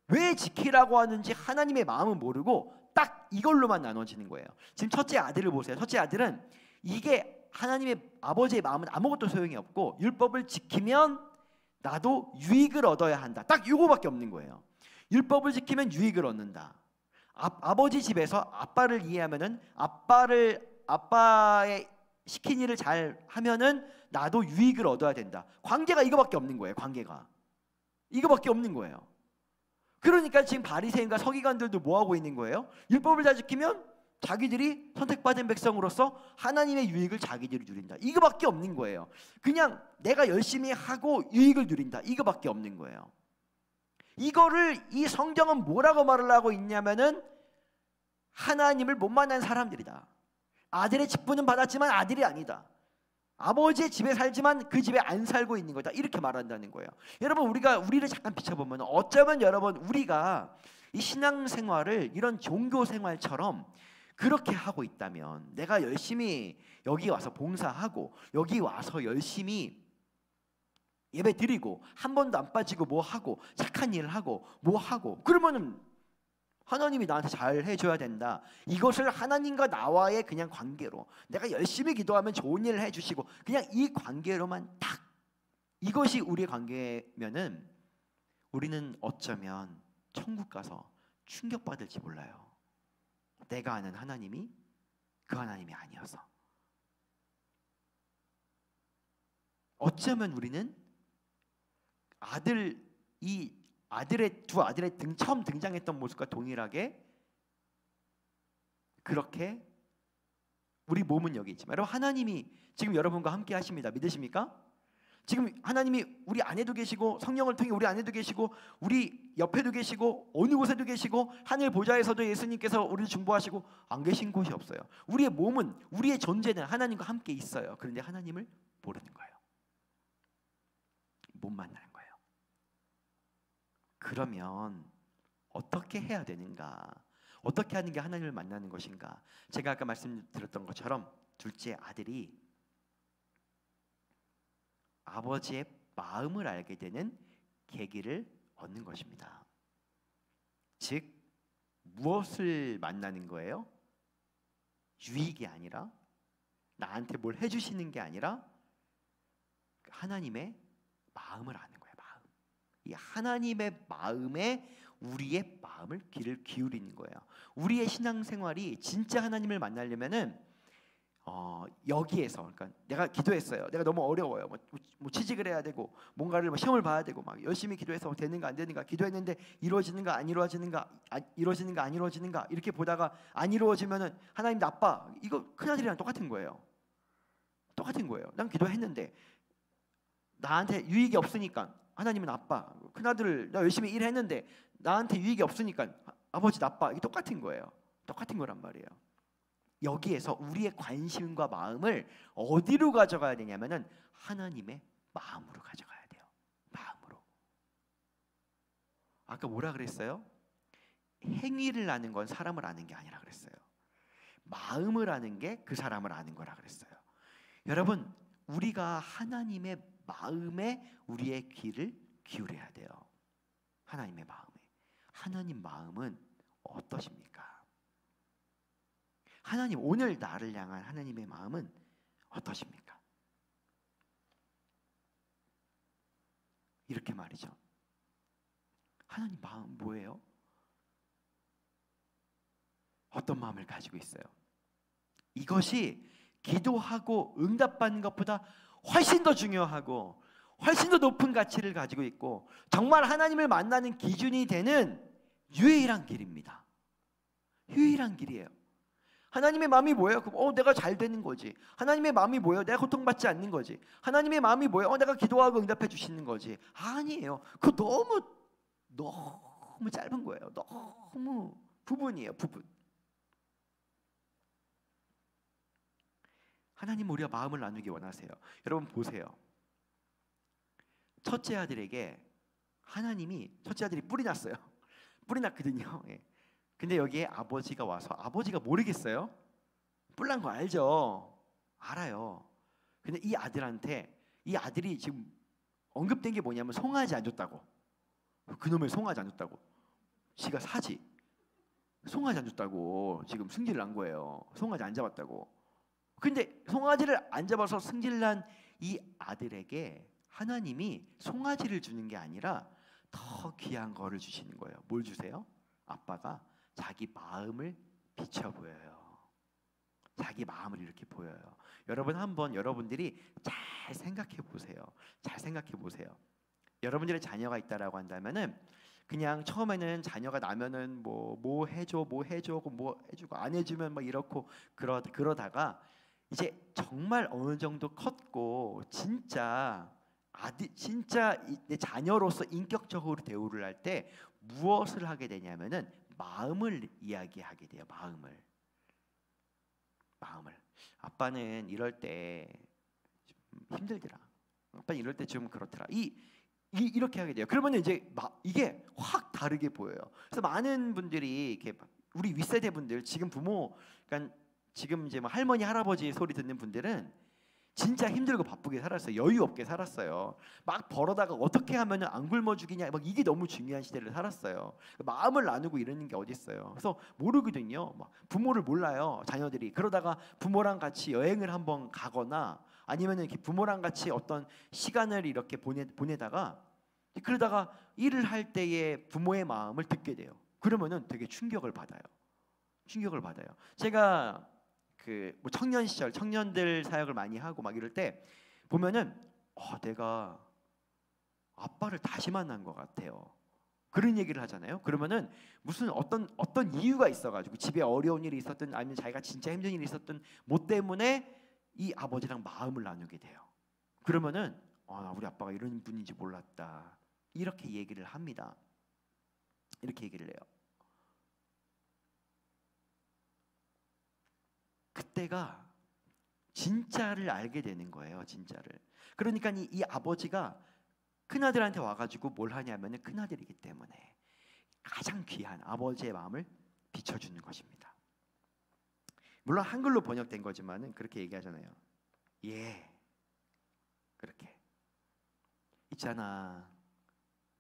왜 지키라고 하는지 하나님의 마음은 모르고 딱 이걸로만 나눠지는 거예요. 지금 첫째 아들을 보세요. 첫째 아들은 이게 하나님의 아버지의 마음은 아무것도 소용이 없고 율법을 지키면 나도 유익을 얻어야 한다. 딱 이거밖에 없는 거예요. 율법을 지키면 유익을 얻는다. 아버지 집에서 아빠를 이해하면은 아빠의 시킨 일을 잘 하면은 나도 유익을 얻어야 된다. 관계가 이거밖에 없는 거예요. 관계가 이거밖에 없는 거예요. 그러니까 지금 바리새인과 서기관들도 뭐 하고 있는 거예요? 율법을 잘 지키면 자기들이 선택받은 백성으로서 하나님의 유익을 자기들이 누린다. 이거밖에 없는 거예요. 그냥 내가 열심히 하고 유익을 누린다. 이거밖에 없는 거예요. 이거를 이 성경은 뭐라고 말을 하고 있냐면은 하나님을 못 만난 사람들이다. 아들의 직분은 받았지만 아들이 아니다. 아버지의 집에 살지만 그 집에 안 살고 있는 거다. 이렇게 말한다는 거예요. 여러분 우리를 잠깐 비춰보면 어쩌면 여러분 우리가 이 신앙생활을 이런 종교생활처럼 그렇게 하고 있다면 내가 열심히 여기 와서 봉사하고 여기 와서 열심히 예배 드리고 한 번도 안 빠지고 뭐 하고 착한 일을 하고 뭐 하고 그러면은 하나님이 나한테 잘 해줘야 된다. 이것을 하나님과 나와의 그냥 관계로 내가 열심히 기도하면 좋은 일을 해주시고 그냥 이 관계로만 딱 이것이 우리의 관계면은 우리는 어쩌면 천국 가서 충격받을지 몰라요. 내가 아는 하나님이 그 하나님이 아니어서. 어쩌면 우리는 두 아들의 처음 등장했던 모습과 동일하게 그렇게 우리 몸은 여기 있지만 여러분 하나님이 지금 여러분과 함께 하십니다. 믿으십니까? 지금 하나님이 우리 안에도 계시고 성령을 통해 우리 안에도 계시고 우리 옆에도 계시고 어느 곳에도 계시고 하늘 보좌에서도 예수님께서 우리를 중보하시고 안 계신 곳이 없어요. 우리의 몸은 우리의 존재는 하나님과 함께 있어요. 그런데 하나님을 모르는 거예요. 못 만나는 거예요. 그러면 어떻게 해야 되는가? 어떻게 하는 게 하나님을 만나는 것인가? 제가 아까 말씀드렸던 것처럼 둘째 아들이 아버지의 마음을 알게 되는 계기를 얻는 것입니다. 즉 무엇을 만나는 거예요? 유익이 아니라, 나한테 뭘 해주시는 게 아니라 하나님의 마음을 아는 거예요. 마음. 이 하나님의 마음에 우리의 마음을 귀를 기울이는 거예요. 우리의 신앙생활이 진짜 하나님을 만나려면은 여기에서, 그러니까 내가 기도했어요. 내가 너무 어려워요. 뭐 취직을 해야 되고 뭔가를 시험을 봐야 되고 막 열심히 기도해서 되는가 안 되는가, 기도했는데 이루어지는가 안 이루어지는가, 이루어지는가 안 이루어지는가 이렇게 보다가 안 이루어지면은 하나님 나빠. 이거 큰아들이랑 똑같은 거예요. 똑같은 거예요. 난 기도했는데 나한테 유익이 없으니까 하나님은 나빠. 큰아들 나 열심히 일했는데 나한테 유익이 없으니까 아버지 나빠. 이게 똑같은 거예요. 똑같은 거란 말이에요. 여기에서 우리의 관심과 마음을 어디로 가져가야 되냐면은 하나님의 마음으로 가져가야 돼요. 마음으로. 아까 뭐라 그랬어요? 행위를 아는 건 사람을 아는 게 아니라 그랬어요. 마음을 아는 게 그 사람을 아는 거라 그랬어요. 여러분, 우리가 하나님의 마음에 우리의 귀를 기울여야 돼요. 하나님의 마음에. 하나님 마음은 어떠십니까? 하나님, 오늘 나를 향한 하나님의 마음은 어떠십니까? 이렇게 말이죠. 하나님 마음 뭐예요? 어떤 마음을 가지고 있어요? 이것이 기도하고 응답받는 것보다 훨씬 더 중요하고 훨씬 더 높은 가치를 가지고 있고 정말 하나님을 만나는 기준이 되는 유일한 길입니다. 유일한 길이에요. 하나님의 마음이 뭐예요? 내가 잘 되는 거지. 하나님의 마음이 뭐예요? 내가 고통받지 않는 거지. 하나님의 마음이 뭐예요? 내가 기도하고 응답해 주시는 거지. 아니에요. 그거 너무 짧은 거예요. 너무 부분이에요. 부분. 하나님은 우리가 마음을 나누기 원하세요. 여러분 보세요. 첫째 아들에게 하나님이, 첫째 아들이 뿔이 났어요. 뿔이 났거든요. 예. 근데 여기에 아버지가 와서, 아버지가 모르겠어요? 뿔난 거 알죠? 알아요. 근데 이 아들한테, 이 아들이 지금 언급된 게 뭐냐면 송아지 안 줬다고. 그놈의 송아지 안 줬다고. 지가 사지. 송아지 안 줬다고 지금 승질 난 거예요. 송아지 안 잡았다고. 근데 송아지를 안 잡아서 승질난 이 아들에게 하나님이 송아지를 주는 게 아니라 더 귀한 거를 주시는 거예요. 뭘 주세요? 아빠가 자기 마음을 비춰 보여요. 자기 마음을 이렇게 보여요. 여러분 한번 여러분들이 잘 생각해 보세요. 잘 생각해 보세요. 여러분들의 자녀가 있다라고 한다면은 그냥 처음에는 자녀가 나면은 뭐 해줘 뭐 해주고 안 해주면 뭐 이렇고 그러다가 이제 정말 어느 정도 컸고 진짜 내 자녀로서 인격적으로 대우를 할 때 무엇을 하게 되냐면은 마음을 이야기하게 돼요. 마음을. 아빠는 이럴 때 좀 힘들더라. 아빠는 이럴 때 좀 그렇더라. 이렇게 하게 돼요. 그러면 이제 이게 확 다르게 보여요. 그래서 많은 분들이 이렇게 우리 윗세대 분들, 지금 부모, 그러니까 지금 이제 뭐 할머니 할아버지 소리 듣는 분들은 진짜 힘들고 바쁘게 살았어요. 여유 없게 살았어요. 막 벌어다가 어떻게 하면 안 굶어 죽이냐, 막 이게 너무 중요한 시대를 살았어요. 마음을 나누고 이러는 게 어디 있어요. 그래서 모르거든요. 막 부모를 몰라요, 자녀들이. 그러다가 부모랑 같이 여행을 한번 가거나 아니면 이렇게 부모랑 같이 어떤 시간을 이렇게 보내다가 그러다가 일을 할 때의 부모의 마음을 듣게 돼요. 그러면은 되게 충격을 받아요. 제가 뭐 청년 시절 청년들 사역을 많이 하고 막 이럴 때 보면은 내가 아빠를 다시 만난 것 같아요. 그런 얘기를 하잖아요. 그러면은 무슨 어떤 이유가 있어가지고 집에 어려운 일이 있었든 아니면 자기가 진짜 힘든 일이 있었든 뭐 때문에 이 아버지랑 마음을 나누게 돼요. 그러면은 우리 아빠가 이런 분인지 몰랐다. 이렇게 얘기를 합니다. 이렇게 얘기를 해요. 그때가 진짜를 알게 되는 거예요. 진짜를. 그러니까 이 아버지가 큰아들한테 와가지고 뭘 하냐면은 큰아들이기 때문에 가장 귀한 아버지의 마음을 비춰주는 것입니다. 물론 한글로 번역된 거지만은 그렇게 얘기하잖아요. 예, 그렇게. 있잖아,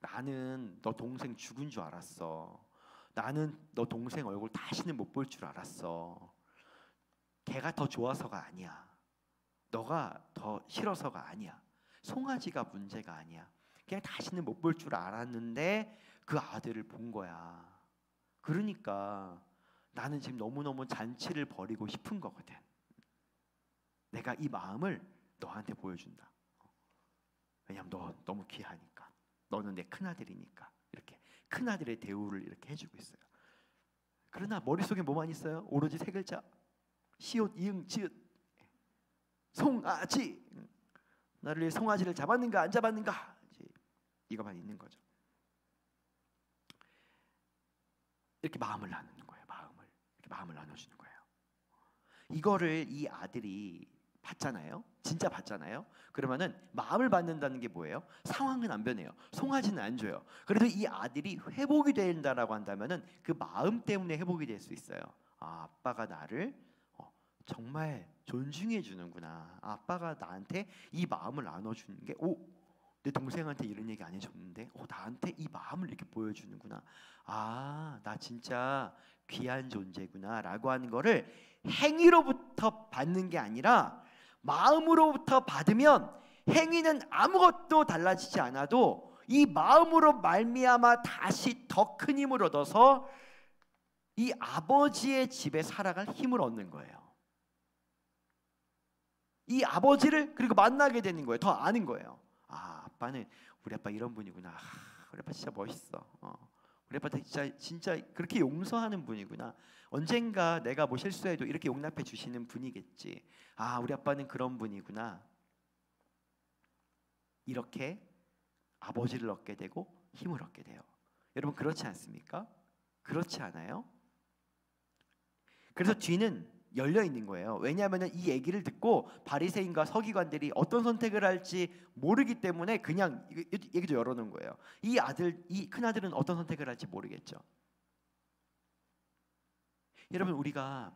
나는 너 동생 죽은 줄 알았어. 나는 너 동생 얼굴 다시는 못 볼 줄 알았어. 걔가 더 좋아서가 아니야. 너가 더 싫어서가 아니야. 송아지가 문제가 아니야. 그냥 다시는 못 볼 줄 알았는데 그 아들을 본 거야. 그러니까 나는 지금 너무너무 잔치를 벌이고 싶은 거거든. 내가 이 마음을 너한테 보여준다. 왜냐면 너 너무 귀하니까. 너는 내 큰아들이니까. 이렇게 큰아들의 대우를 이렇게 해주고 있어요. 그러나 머릿속에 뭐만 있어요? 오로지 세 글자. 시옷 이응 지읒. 송아지. 나를 위해 송아지를 잡았는가 안 잡았는가. 이거만 있는 거죠. 이렇게 마음을 나누는 거예요. 이렇게 마음을 나눠주는 거예요. 이거를 이 아들이 받잖아요. 진짜 받잖아요. 그러면은 마음을 받는다는 게 뭐예요? 상황은 안 변해요. 송아지는 안 줘요. 그래도 이 아들이 회복이 된다라고 한다면은 그 마음 때문에 회복이 될 수 있어요. 아, 아빠가 나를 정말 존중해 주는구나. 아빠가 나한테 이 마음을 나눠주는 게, 내 동생한테 이런 얘기 안 해줬는데 나한테 이 마음을 이렇게 보여주는구나. 아, 나 진짜 귀한 존재구나 라고 하는 거를 행위로부터 받는 게 아니라 마음으로부터 받으면 행위는 아무것도 달라지지 않아도 이 마음으로 말미암아 다시 더 큰 힘을 얻어서 이 아버지의 집에 살아갈 힘을 얻는 거예요. 이 아버지를 그리고 만나게 되는 거예요. 더 아는 거예요. 아, 아빠는 우리 아빠 이런 분이구나. 우리 아빠 진짜 멋있어. 우리 아빠 진짜 그렇게 용서하는 분이구나. 언젠가 내가 뭐 실수해도 이렇게 용납해 주시는 분이겠지. 아, 우리 아빠는 그런 분이구나. 이렇게 아버지를 얻게 되고 힘을 얻게 돼요. 여러분 그렇지 않습니까? 그렇지 않아요? 그래서 뒤는 열려 있는 거예요. 왜냐하면 이 얘기를 듣고 바리새인과 서기관들이 어떤 선택을 할지 모르기 때문에 그냥 얘기도 열어놓은 거예요. 이 큰 아들은 어떤 선택을 할지 모르겠죠. 여러분 우리가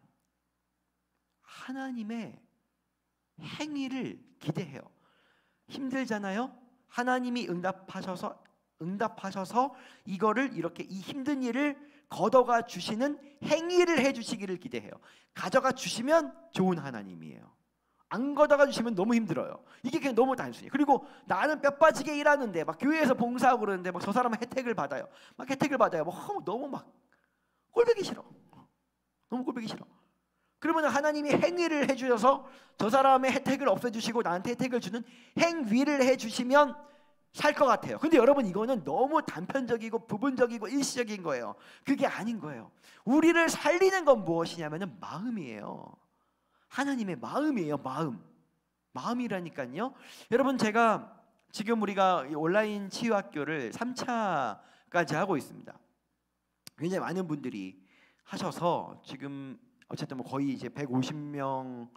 하나님의 행위를 기대해요. 힘들잖아요. 하나님이 응답하셔서 이거를 이렇게 이 힘든 일을 걷어가 주시는 행위를 해주시기를 기대해요. 가져가 주시면 좋은 하나님이에요. 안 걷어가 주시면 너무 힘들어요. 이게 그냥 너무 단순히. 그리고 나는 뼈 빠지게 일하는데 막 교회에서 봉사하고 그러는데 막 저 사람은 혜택을 받아요. 막 너무 막 꼴보기 싫어. 너무 꼴보기 싫어. 그러면 하나님이 행위를 해주셔서 저 사람의 혜택을 없애주시고 나한테 혜택을 주는 행위를 해주시면 살 것 같아요. 근데 여러분 이거는 너무 단편적이고 부분적이고 일시적인 거예요. 그게 아닌 거예요. 우리를 살리는 건 무엇이냐면은 마음이에요. 하나님의 마음이에요. 마음이라니까요. 여러분 제가 지금 우리가 온라인 치유학교를 3차까지 하고 있습니다. 굉장히 많은 분들이 하셔서 지금 어쨌든 뭐 거의 이제 150명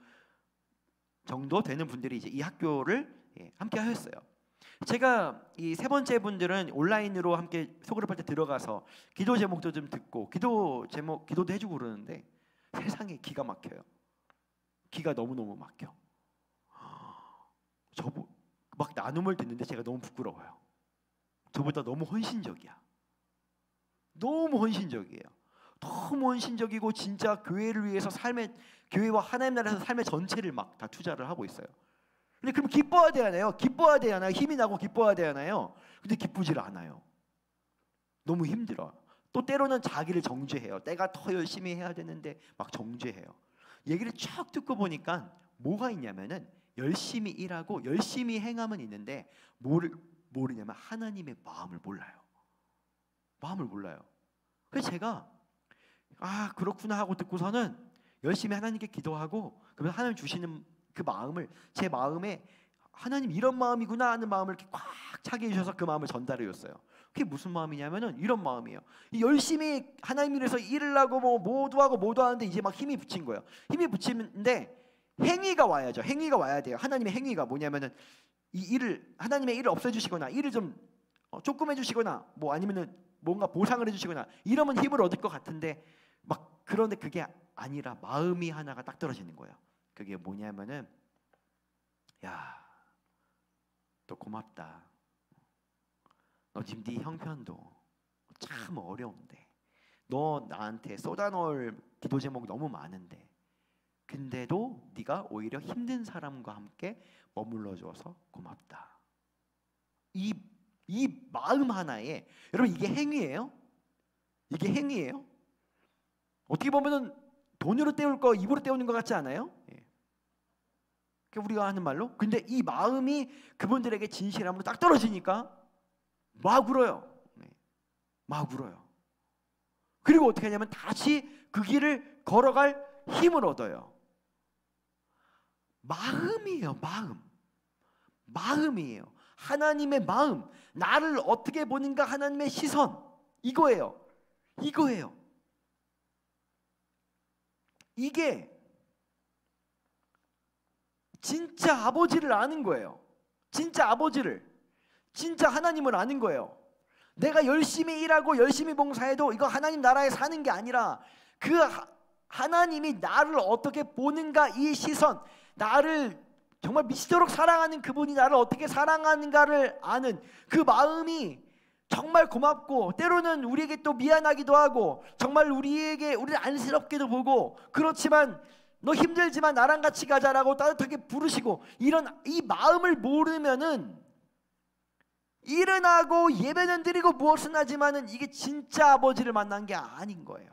정도 되는 분들이 이제 이 학교를 함께 하셨어요. 제가 이 세 번째 분들은 온라인으로 함께 소그룹할 때 들어가서 기도 제목도 좀 듣고 기도도 해주고 그러는데 세상에 기가 막혀요. 기가 너무너무 막혀. 막 나눔을 듣는데 제가 너무 부끄러워요. 저보다 너무 헌신적이야. 너무 헌신적이에요. 너무 헌신적이고 진짜 교회를 위해서 교회와 하나님 나라에서 삶의 전체를 막 다 투자를 하고 있어요. 근데 그럼 기뻐야 되나요? 힘이 나고 기뻐야 되나요? 근데 기쁘질 않아요. 너무 힘들어. 또 때로는 자기를 정죄해요. 내가 더 열심히 해야 되는데 막 정죄해요. 얘기를 쭉 듣고 보니까 뭐가 있냐면은 열심히 일하고 열심히 행함은 있는데 모르냐면 하나님의 마음을 몰라요. 마음을 몰라요. 그래서 제가 그렇구나 하고 듣고서는 열심히 하나님께 기도하고 그러면 하나님 주시는 그 마음을 제 마음에 하나님 이런 마음이구나 하는 마음을 이렇게 꽉 차게 해주셔서 그 마음을 전달해 줬어요. 그게 무슨 마음이냐면은 이런 마음이에요. 열심히 하나님 위해서 일을 하고 뭐 모두 하는데 이제 막 힘이 붙인 거예요. 힘이 붙이는데 행위가 와야죠. 행위가 와야 돼요. 하나님의 행위가 뭐냐면은 하나님의 일을 없애주시거나 일을 좀 조금 해주시거나 뭐 아니면은 뭔가 보상을 해주시거나 이러면 힘을 얻을 것 같은데 막 그런데 그게 아니라 마음이 하나가 딱 떨어지는 거예요. 그게 뭐냐면은 야, 너 고맙다. 너 지금 네 형편도 참 어려운데 너 나한테 쏟아놓을 기도 제목이 너무 많은데 근데도 네가 오히려 힘든 사람과 함께 머물러줘서 고맙다. 이 마음 하나에 여러분 이게 행위예요? 이게 행위예요? 어떻게 보면은 돈으로 때울 거 입으로 때우는 것 같지 않아요? 예. 그 우리가 하는 말로. 근데 이 마음이 그분들에게 진실함으로 딱 떨어지니까 막 울어요. 네. 막 울어요. 그리고 어떻게 하냐면 다시 그 길을 걸어갈 힘을 얻어요. 마음이에요. 마음이에요. 하나님의 마음, 나를 어떻게 보는가 하나님의 시선, 이거예요. 이게 진짜 아버지를 아는 거예요. 진짜 아버지를, 진짜 하나님을 아는 거예요. 내가 열심히 일하고 열심히 봉사해도 이거 하나님 나라에 사는 게 아니라 그 하나님이 나를 어떻게 보는가, 이 시선, 나를 정말 미치도록 사랑하는 그분이 나를 어떻게 사랑하는가를 아는 그 마음이 정말 고맙고 때로는 우리에게 또 미안하기도 하고 정말 우리를 안쓰럽게도 보고 그렇지만 너 힘들지만 나랑 같이 가자라고 따뜻하게 부르시고 이런 이 마음을 모르면은 일은 하고 예배는 드리고 무엇은 하지만은 이게 진짜 아버지를 만난 게 아닌 거예요.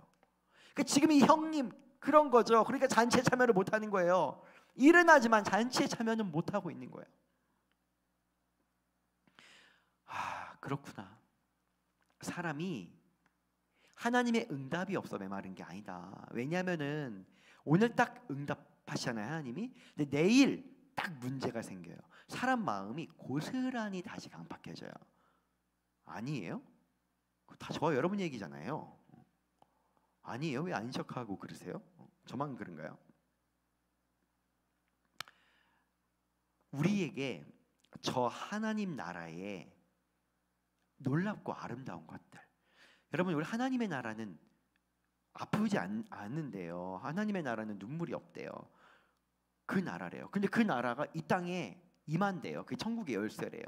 그러니까 지금 이 형님 그런 거죠. 그러니까 잔치에 참여를 못하는 거예요. 일은 하지만 잔치에 참여는 못하고 있는 거예요. 아, 그렇구나. 사람이 하나님의 응답이 없어 메마른 게 아니다. 왜냐하면은 오늘 딱 응답하시잖아요, 하나님이. 근데 내일 딱 문제가 생겨요. 사람 마음이 고스란히 다시 강팍해져요. 아니에요? 다 저와 여러분 얘기잖아요. 아니에요? 왜 아닌 척하고 그러세요? 저만 그런가요? 우리에게 저 하나님 나라의 놀랍고 아름다운 것들, 여러분 우리 하나님의 나라는 아프지 않는데요. 하나님의 나라는 눈물이 없대요. 그 나라래요. 근데 그 나라가 이 땅에 임한대요. 그게 천국의 열쇠래요.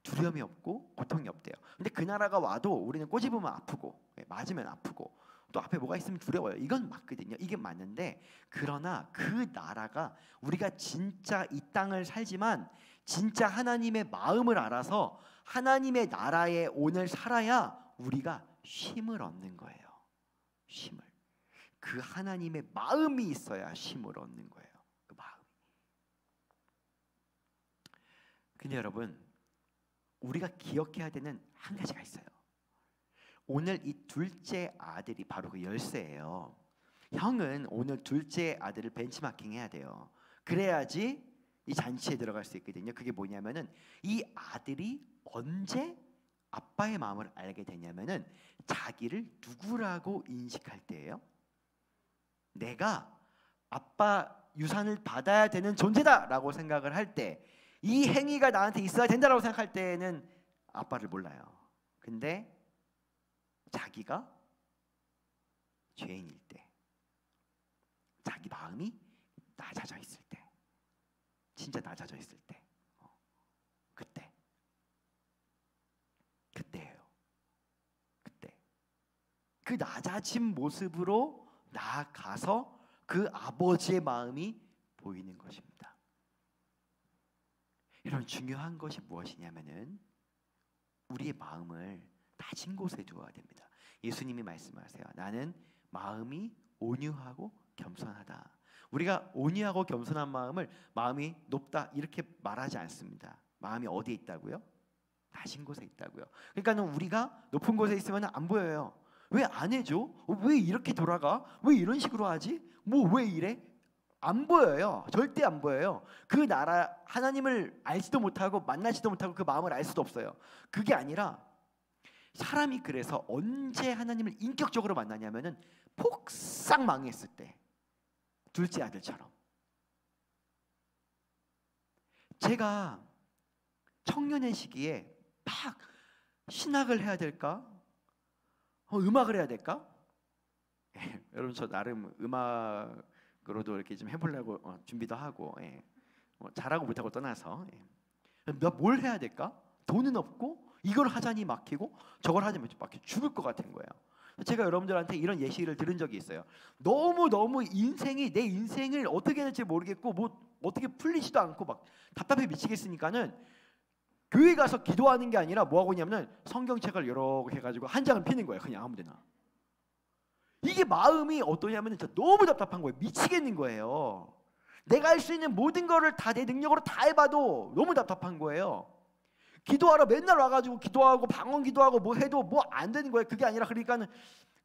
두려움이 없고 고통이 없대요. 근데 그 나라가 와도 우리는 꼬집으면 아프고 맞으면 아프고 또 앞에 뭐가 있으면 두려워요. 이건 맞거든요. 이게 맞는데 그러나 그 나라가 우리가 진짜 이 땅을 살지만 진짜 하나님의 마음을 알아서 하나님의 나라에 오늘 살아야 우리가 쉼을 얻는 거예요. 쉼을. 그 하나님의 마음이 있어야 쉼을 얻는 거예요. 그 마음. 근데 여러분 우리가 기억해야 되는 한 가지가 있어요. 오늘 이 둘째 아들이 바로 그 열쇠예요. 형은 오늘 둘째 아들을 벤치마킹 해야 돼요. 그래야지 이 잔치에 들어갈 수 있거든요. 그게 뭐냐면은 이 아들이 언제 아빠의 마음을 알게 되냐면은 자기를 누구라고 인식할 때예요. 내가 아빠 유산을 받아야 되는 존재다라고 생각을 할 때, 이 행위가 나한테 있어야 된다라고 생각할 때는 아빠를 몰라요. 근데 자기가 죄인일 때, 자기 마음이 낮아져 있을 때, 진짜 낮아져 있을 때, 그때예요. 그때 그 낮아진 모습으로 나아가서 그 아버지의 마음이 보이는 것입니다. 여러분 중요한 것이 무엇이냐면은 우리의 마음을 낮은 곳에 두어야 됩니다. 예수님이 말씀하세요. 나는 마음이 온유하고 겸손하다. 우리가 온유하고 겸손한 마음이 높다 이렇게 말하지 않습니다. 마음이 어디에 있다고요? 낮은 곳에 있다고요. 그러니까는 우리가 높은 곳에 있으면 안 보여요. 왜 안 해줘? 왜 이렇게 돌아가? 왜 이런 식으로 하지? 뭐 왜 이래? 안 보여요. 절대 안 보여요. 그 나라 하나님을 알지도 못하고 만나지도 못하고 그 마음을 알 수도 없어요. 그게 아니라 사람이 그래서 언제 하나님을 인격적으로 만나냐면은 폭삭 망했을 때, 둘째 아들처럼. 제가 청년의 시기에 막 신학을 해야 될까? 음악을 해야 될까? 여러분 저 나름 음악으로도 이렇게 좀 해보려고 준비도 하고 잘하고 못하고 떠나서 나 뭘 해야 될까? 돈은 없고 이걸 하자니 막히고 저걸 하자니 막히 죽을 것 같은 거예요. 제가 여러분들한테 이런 예시를 들은 적이 있어요. 너무 인생이 내 인생을 어떻게 해야 될지 모르겠고 뭐 어떻게 풀리지도 않고 막 답답해 미치겠으니까는 교회 가서 기도하는 게 아니라 뭐 하고 있냐면 성경책을 이렇게 해가지고 한 장을 피는 거예요. 그냥 아무데나. 이게 마음이 어떠냐면 진짜 너무 답답한 거예요. 미치겠는 거예요. 내가 할 수 있는 모든 거를 다 내 능력으로 다 해봐도 너무 답답한 거예요. 기도하러 맨날 와가지고 기도하고 방언 기도하고 뭐 해도 뭐 안 되는 거예요. 그게 아니라 그러니까는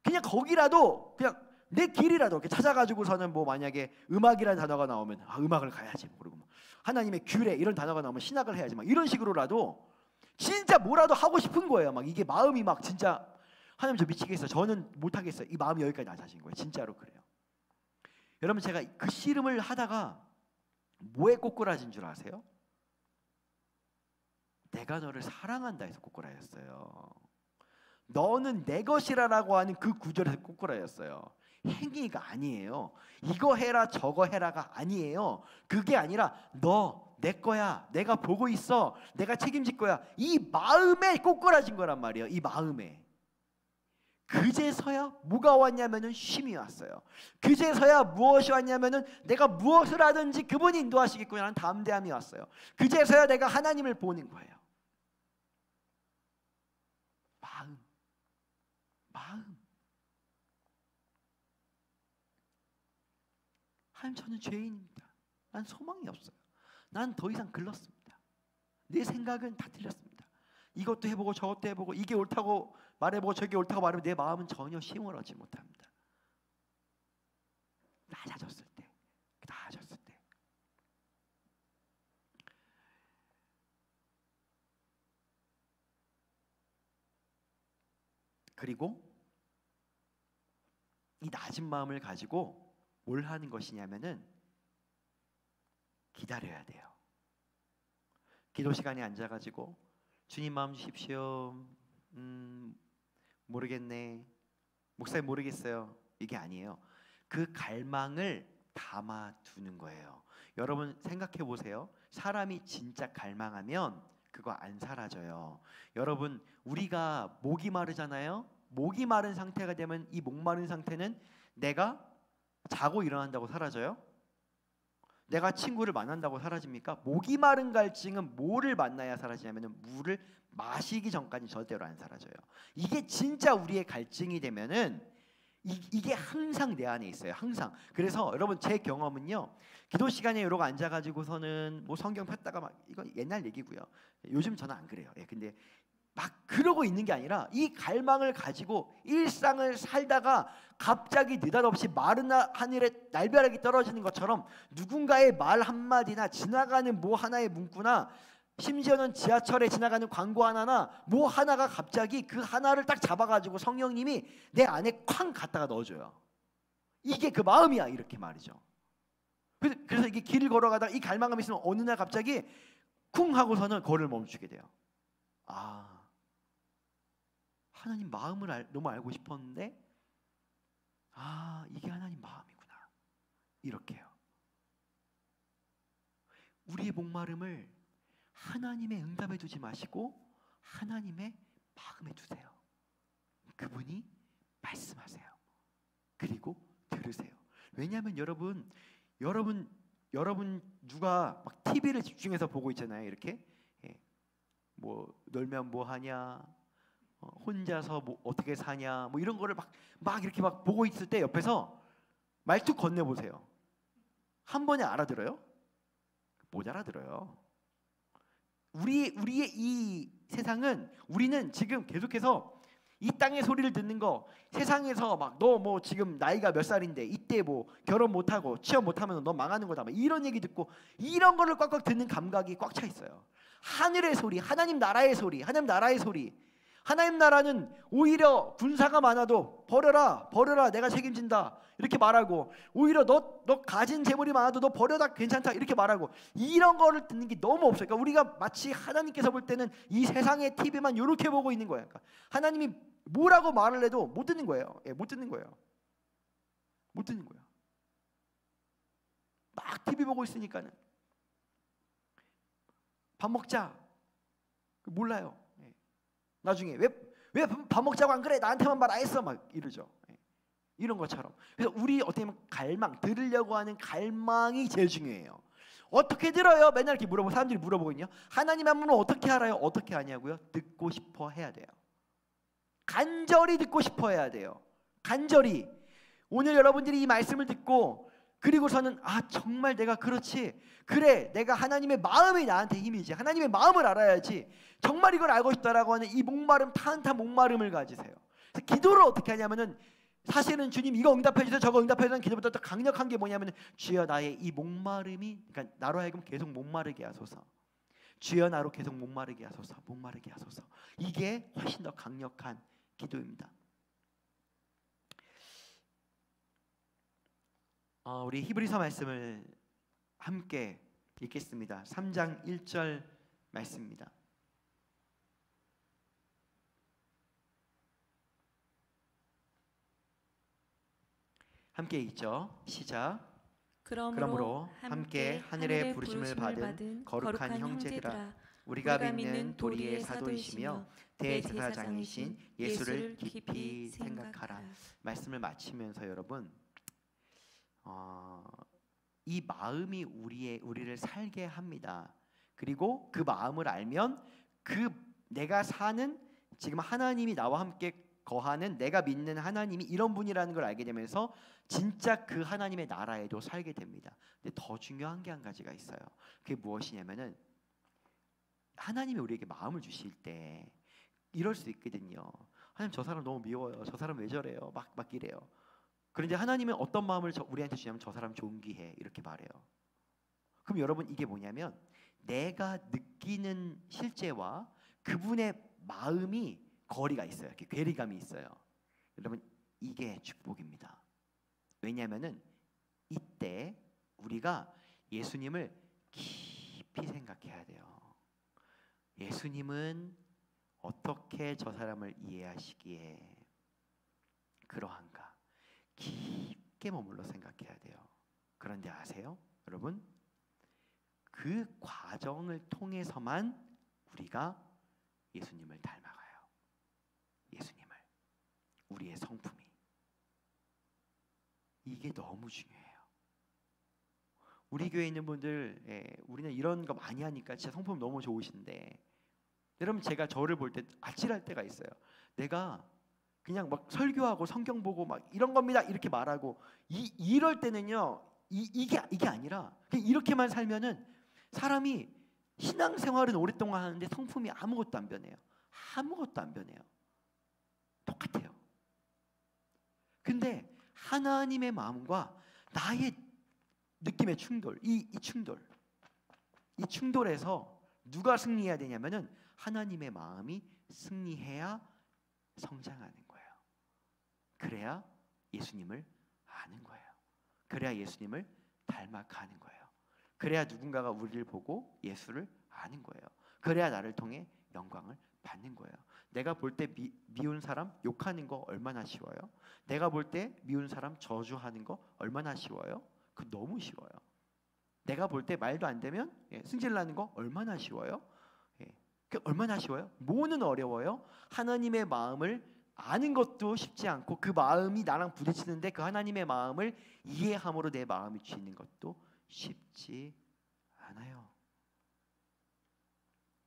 그냥 거기라도 그냥 내 길이라도 이렇게 찾아가지고서는 뭐 만약에 음악이라는 단어가 나오면 음악을 가야지. 그리고 뭐 하나님의 규례 이런 단어가 나오면 신학을 해야지. 막 이런 식으로라도 진짜 뭐라도 하고 싶은 거예요. 막 이게 마음이 막 진짜 하나님 저 미치겠어요. 저는 못하겠어요. 이 마음이 여기까지 낮아진 거예요. 진짜로 그래요. 여러분 제가 그 씨름을 하다가 뭐에 꼬꾸라진 줄 아세요? 내가 너를 사랑한다 해서 꼬꾸라졌어요. 너는 내 것이라라고 하는 그 구절에서 꼬꾸라졌어요. 행위가 아니에요. 이거 해라 저거 해라가 아니에요. 그게 아니라 너 내 거야. 내가 보고 있어. 내가 책임질 거야. 이 마음에 꼬꾸라진 거란 말이에요. 이 마음에. 그제서야 뭐가 왔냐면은 쉼이 왔어요. 그제서야 무엇이 왔냐면은 내가 무엇을 하든지 그분이 인도하시겠구나라는 담대함이 왔어요. 그제서야 내가 하나님을 보는 거예요. 마음. 하나님 저는 죄인입니다. 난 소망이 없어요. 난 더 이상 글렀습니다. 내 생각은 다 틀렸습니다. 이것도 해보고 저것도 해보고 이게 옳다고 말해보고 저게 옳다고 말하면 내 마음은 전혀 쉼을 얻지 못합니다. 낮아졌을 때. 그리고 이 낮은 마음을 가지고 뭘 하는 것이냐면은 기다려야 돼요. 기도 시간에 앉아가지고 주님 마음 주십시오. 모르겠네. 목사님 모르겠어요. 이게 아니에요. 그 갈망을 담아두는 거예요. 여러분 생각해 보세요. 사람이 진짜 갈망하면 그거 안 사라져요. 여러분 우리가 목이 마르잖아요. 목이 마른 상태가 되면 이 목 마른 상태는 내가 자고 일어난다고 사라져요? 내가 친구를 만난다고 사라집니까? 목이 마른 갈증은 뭐를 만나야 사라지냐면 물을 마시기 전까지 절대로 안 사라져요. 이게 진짜 우리의 갈증이 되면은 이게 항상 내 안에 있어요. 항상. 그래서 여러분 제 경험은요. 기도 시간에 이러고 앉아가지고서는 뭐 성경 폈다가 막 이건 옛날 얘기고요. 요즘 저는 안 그래요. 근데 막 그러고 있는 게 아니라 이 갈망을 가지고 일상을 살다가 갑자기 느닷없이 마른 하늘에 날벼락이 떨어지는 것처럼 누군가의 말 한마디나 지나가는 뭐 하나의 문구나 심지어는 지하철에 지나가는 광고 하나나 뭐 하나가 갑자기 그 하나를 딱 잡아가지고 성령님이 내 안에 쾅 갖다가 넣어줘요. 이게 그 마음이야 이렇게 말이죠. 그래서 이게 길을 걸어가다가 이 갈망감이 있으면 어느 날 갑자기 쿵 하고서는 걸을 멈추게 돼요. 하나님 마음을 너무 알고 싶었는데 이게 하나님 마음이구나. 이렇게요. 우리의 목마름을 하나님의 응답에 두지 마시고 하나님의 마음에 두세요. 그분이 말씀하세요. 그리고 들으세요. 왜냐하면 여러분 누가 막 TV를 집중해서 보고 있잖아요. 이렇게 뭐 놀면 뭐 하냐, 혼자서 뭐 어떻게 사냐, 뭐 이런 거를 막 이렇게 막 보고 있을 때 옆에서 말투 건네보세요. 한 번에 알아들어요? 못 알아들어요. 우리의 이 세상은 우리는 지금 계속해서 이 땅의 소리를 듣는 거, 세상에서 막 너 뭐 지금 나이가 몇 살인데 이때 뭐 결혼 못하고 취업 못하면 너 망하는 거다, 막 이런 얘기 듣고 이런 거를 꽉꽉 듣는 감각이 꽉 차 있어요. 하늘의 소리, 하나님 나라의 소리, 하나님 나라의 소리, 하나님 나라는 오히려 군사가 많아도 버려라, 버려라, 내가 책임진다 이렇게 말하고, 오히려 너 가진 재물이 많아도 너 버려다 괜찮다 이렇게 말하고, 이런 거를 듣는 게 너무 없어요. 그러니까 우리가 마치 하나님께서 볼 때는 이 세상의 TV만 이렇게 보고 있는 거예요. 그러니까 하나님이 뭐라고 말을 해도 못 듣는 거예요. 예, 못 듣는 거예요. 못 듣는 거예요. 막 TV 보고 있으니까는 밥 먹자 몰라요. 예. 나중에 왜 밥 먹자고 안 그래? 나한테만 말 안 했어 막 이러죠. 예. 이런 것처럼. 그래서 우리 어떻게 보면 갈망, 들으려고 하는 갈망이 제일 중요해요. 어떻게 들어요? 맨날 이렇게 물어보고 사람들이 물어보거든요. 하나님 한 분은 어떻게 알아요? 어떻게 아냐고요? 듣고 싶어 해야 돼요. 간절히 듣고 싶어 해야 돼요. 간절히. 오늘 여러분들이 이 말씀을 듣고 그리고서는 정말 내가 그렇지, 그래 내가 하나님의 마음이 나한테 힘이지, 하나님의 마음을 알아야지, 정말 이걸 알고 싶다라고 하는 이 목마름, 타한탄 목마름을 가지세요. 그래서 기도를 어떻게 하냐면은, 사실은 주님 이거 응답해 주세요, 저거 응답해 주세요 기도보다 더 강력한 게 뭐냐면은, 주여 나의 이 목마름이, 그러니까 나로 하여금 계속 목마르게 하소서. 주여 나로 계속 목마르게 하소서, 목마르게 하소서. 이게 훨씬 더 강력한 기도입니다. 우리 히브리서 말씀을 함께 읽겠습니다. 3장 1절 말씀입니다. 함께 읽죠. 시작. 그러므로 함께 하늘의 부르심을 받은 거룩한 형제들아, 우리가 믿는 도리의 사도이시며 대제사장이신 예수를 깊이 생각하라. 말씀을 마치면서 여러분, 이 마음이 우리를 살게 합니다. 그리고 그 마음을 알면 내가 사는, 지금 하나님이 나와 함께 거하는, 내가 믿는 하나님이 이런 분이라는 걸 알게 되면서 진짜 그 하나님의 나라에도 살게 됩니다. 근데 더 중요한 게 한 가지가 있어요. 그게 무엇이냐면은, 하나님이 우리에게 마음을 주실 때 이럴 수 있거든요. 하나님 저 사람 너무 미워요. 저 사람 왜 저래요? 막 이래요. 그런데 하나님은 어떤 마음을 우리한테 주냐면, 저 사람 존귀해 이렇게 말해요. 그럼 여러분, 이게 뭐냐면 내가 느끼는 실제와 그분의 마음이 거리가 있어요. 이렇게 괴리감이 있어요. 여러분, 이게 축복입니다. 왜냐하면은 이때 우리가 예수님을 깊이 생각해야 돼요. 예수님은 어떻게 저 사람을 이해하시기에 그러한가? 깊게 머물러 생각해야 돼요. 그런데 아세요? 여러분, 그 과정을 통해서만 우리가 예수님을 닮아가요. 예수님을, 우리의 성품이. 이게 너무 중요해요. 우리 교회에 있는 분들, 우리는 이런 거 많이 하니까 진짜 성품 너무 좋으신데, 여러분 제가 저를 볼 때 아찔할 때가 있어요. 내가 그냥 막 설교하고 성경 보고 막 이런 겁니다 이렇게 말하고, 이럴 때는요, 이게 아니라 그냥 이렇게만 살면은 사람이 신앙생활은 오랫동안 하는데 성품이 아무것도 안 변해요. 아무것도 안 변해요. 똑같아요. 근데 하나님의 마음과 나의 느낌의 충돌, 이 충돌에서 누가 승리해야 되냐면은 하나님의 마음이 승리해야 성장하는 거예요. 그래야 예수님을 아는 거예요. 그래야 예수님을 닮아가는 거예요. 그래야 누군가가 우리를 보고 예수를 아는 거예요. 그래야 나를 통해 영광을 받는 거예요. 내가 볼 때 미운 사람 욕하는 거 얼마나 쉬워요? 내가 볼 때 미운 사람 저주하는 거 얼마나 쉬워요? 그 너무 쉬워요. 내가 볼 때 말도 안 되면 승질나는 거 얼마나 쉬워요? 그 얼마나 쉬워요? 뭐는 어려워요? 하나님의 마음을 아는 것도 쉽지 않고, 그 마음이 나랑 부딪히는데 그 하나님의 마음을 이해함으로 내 마음이 쥐는 것도 쉽지 않아요.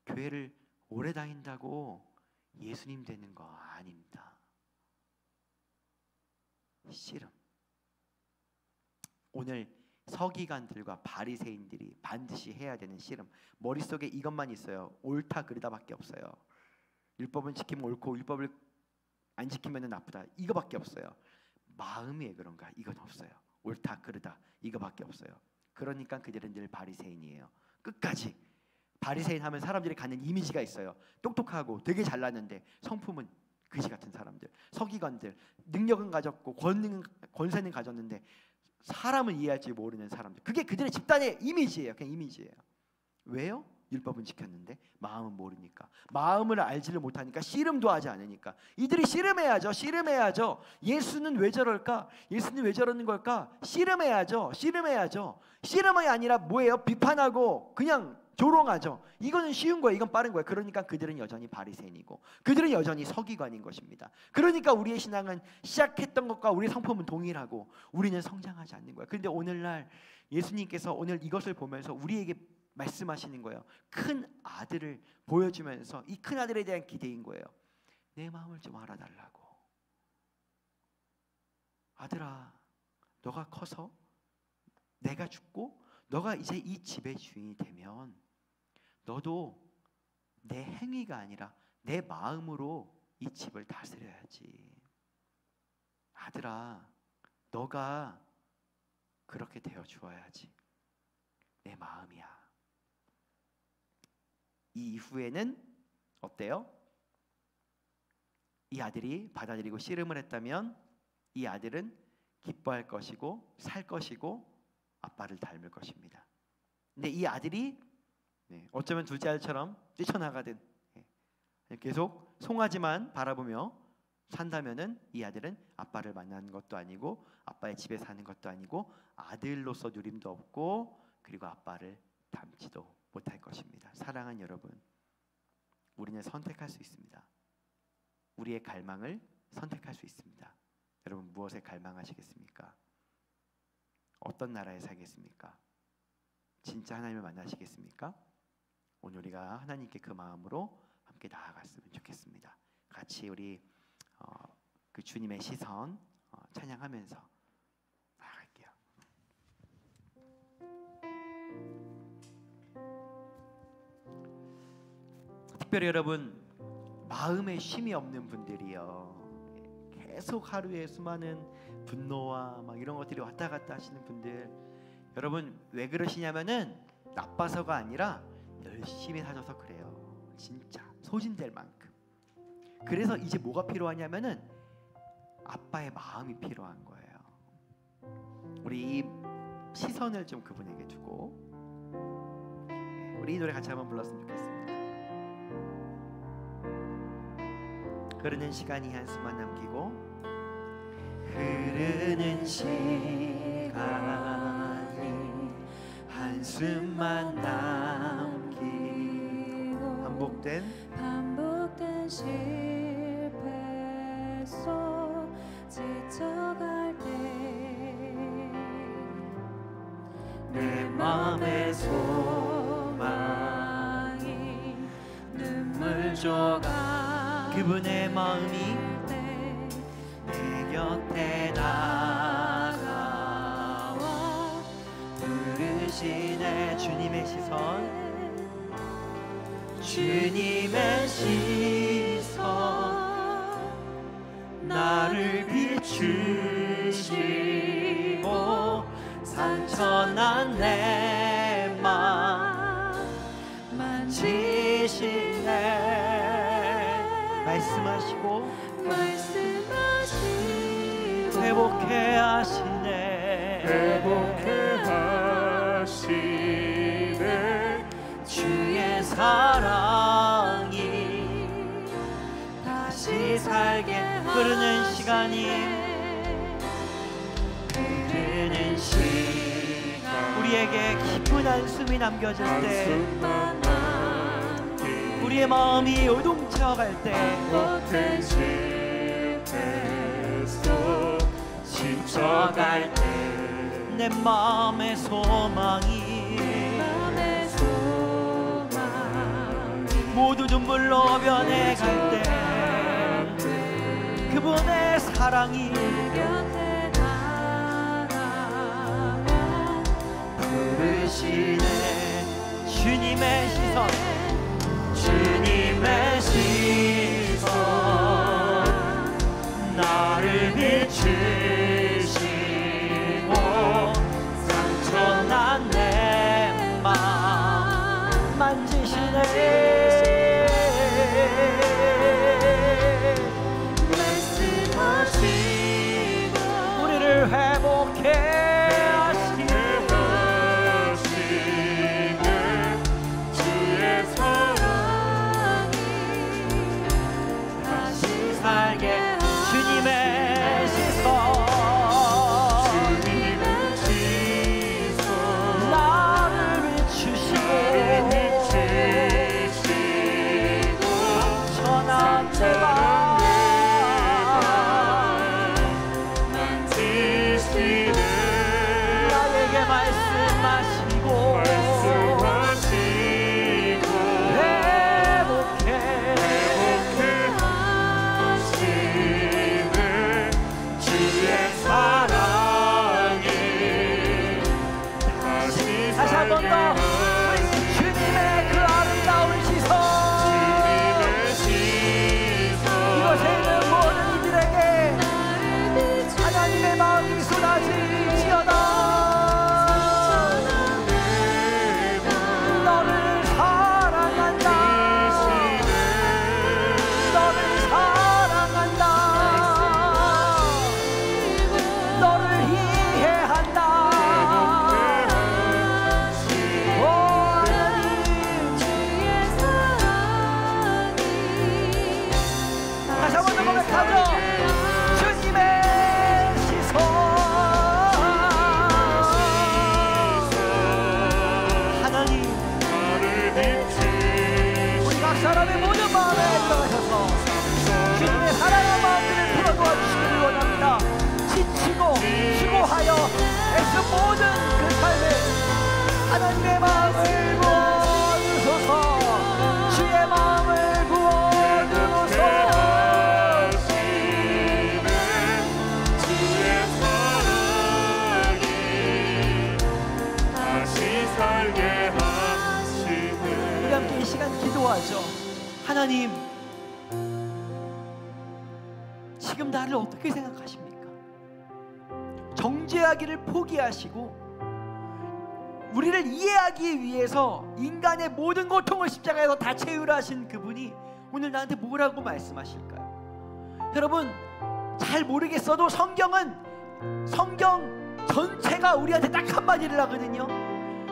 교회를 오래 다닌다고 예수님 되는 거 아닙니다. 씨름. 오늘 서기관들과 바리새인들이 반드시 해야 되는 씨름. 머릿속에 이것만 있어요. 옳다 그르다밖에 없어요. 율법은 지키면 옳고 율법을 안 지키면 나쁘다, 이거밖에 없어요. 마음이 왜 그런가? 이건 없어요. 옳다 그르다 이거밖에 없어요. 그러니까 그들은 늘 바리새인이에요. 끝까지 바리새인 하면 사람들이 갖는 이미지가 있어요. 똑똑하고 되게 잘났는데 성품은 그지 같은 사람들, 서기관들, 능력은 가졌고 권세는 가졌는데 사람을 이해할지 모르는 사람들. 그게 그들의 집단의 이미지예요. 그냥 이미지예요. 왜요? 율법은 지켰는데 마음은 모르니까, 마음을 알지를 못하니까, 씨름도 하지 않으니까. 이들이 씨름해야죠. 씨름해야죠. 예수는 왜 저럴까? 예수는 왜 저러는 걸까? 씨름해야죠. 씨름해야죠. 씨름이 아니라 뭐예요? 비판하고 그냥 조롱하죠. 이거는 쉬운 거예요. 이건 빠른 거예요. 그러니까 그들은 여전히 바리새인이고 그들은 여전히 서기관인 것입니다. 그러니까 우리의 신앙은 시작했던 것과 우리의 성품은 동일하고 우리는 성장하지 않는 거예요. 그런데 오늘날 예수님께서 오늘 이것을 보면서 우리에게 말씀하시는 거예요. 큰 아들을 보여주면서 이 큰 아들에 대한 기대인 거예요. 내 마음을 좀 알아달라고. 아들아, 너가 커서 내가 죽고 너가 이제 이 집의 주인이 되면 너도 내 행위가 아니라 내 마음으로 이 집을 다스려야지. 아들아, 너가 그렇게 되어 주어야지. 내 마음이야. 이 이후에는 어때요? 이 아들이 받아들이고 씨름을 했다면 이 아들은 기뻐할 것이고 살 것이고 아빠를 닮을 것입니다. 근데 이 아들이 어쩌면 둘째 아들처럼 뛰쳐나가든 계속 송아지만 바라보며 산다면은 이 아들은 아빠를 만나는 것도 아니고 아빠의 집에 사는 것도 아니고 아들로서 누림도 없고 그리고 아빠를 닮지도 못할 것입니다. 사랑하는 여러분, 우리는 선택할 수 있습니다. 우리의 갈망을 선택할 수 있습니다. 여러분, 무엇에 갈망하시겠습니까? 어떤 나라에 살겠습니까? 진짜 하나님을 만나시겠습니까? 오늘 우리가 하나님께 그 마음으로 함께 나아갔으면 좋겠습니다. 같이 우리 그 주님의 시선 찬양하면서 나아갈게요. 특별히 여러분, 마음에 쉼이 없는 분들이요, 계속 하루에 수많은 분노와 막 이런 것들이 왔다 갔다 하시는 분들, 여러분 왜 그러시냐면은 나빠서가 아니라 열심히 사셔서 그래요. 진짜 소진될 만큼. 그래서 이제 뭐가 필요하냐면은 아빠의 마음이 필요한 거예요. 우리 이 시선을 좀 그분에게 두고 우리 이 노래 같이 한번 불렀으면 좋겠습니다. 흐르는 시간이 한숨만 남기고, 흐르는 시간이 한숨만 남기고, 반복된 실패 속 지쳐갈 때 내 맘의 소망이 눈물 조각, 그분의 마음이 내 곁에 다가와 부르시네. 주님의 시선, 주님의 시선, 나를 비추시고 상처난 내 맘 만지시네. 말씀하시고 회복해 하시네. 회복해 하시네. 주의 사랑이 다시 살게. 흐르는 시간이, 흐르는 시간, 우리에게 기쁜 한숨이 남겨질 때, 우리의 마음이 요동쳐갈 때, 못된 실패 속 지쳐갈 때 내 마음의 소망이 모두 눈물로 변해갈 때, 그분의 사랑이 부르시네. 주님의 시선, 주님의 시선, 나를 비추시고 상처난 내 맘 만지시네. 한 번 더 우리 주님의 그 아름다운 시선, 이곳에 있는 모든 이들에게 하나님의 마음이 쏟아질지어다. 너를 사랑한다. 너를 사랑한다. 너를 이해한다. 오 하나님, 다시 한 번 더 고백하죠. 주님의 시선, 하나님 우리 각 사람의 모든 마음에 들어가셔서 주님의 사랑한 마음들을 풀어놓아 주시기를 원합니다. 지치고 수고하여 애쓴 모든 그 삶에 하나님의 마음을 부어주소서. 주의 마음을 부어주소서. 우리 함께 이 시간 기도하죠. 하나님, 지금 나를 어떻게 생각하십니까? 정죄하기를 포기하시고 우리를 이해하기 위해서 인간의 모든 고통을 십자가에서 다 채우라신 그분이 오늘 나한테 뭐라고 말씀하실까요? 여러분, 잘 모르겠어도 성경 전체가 우리한테 딱 한마디를 하거든요.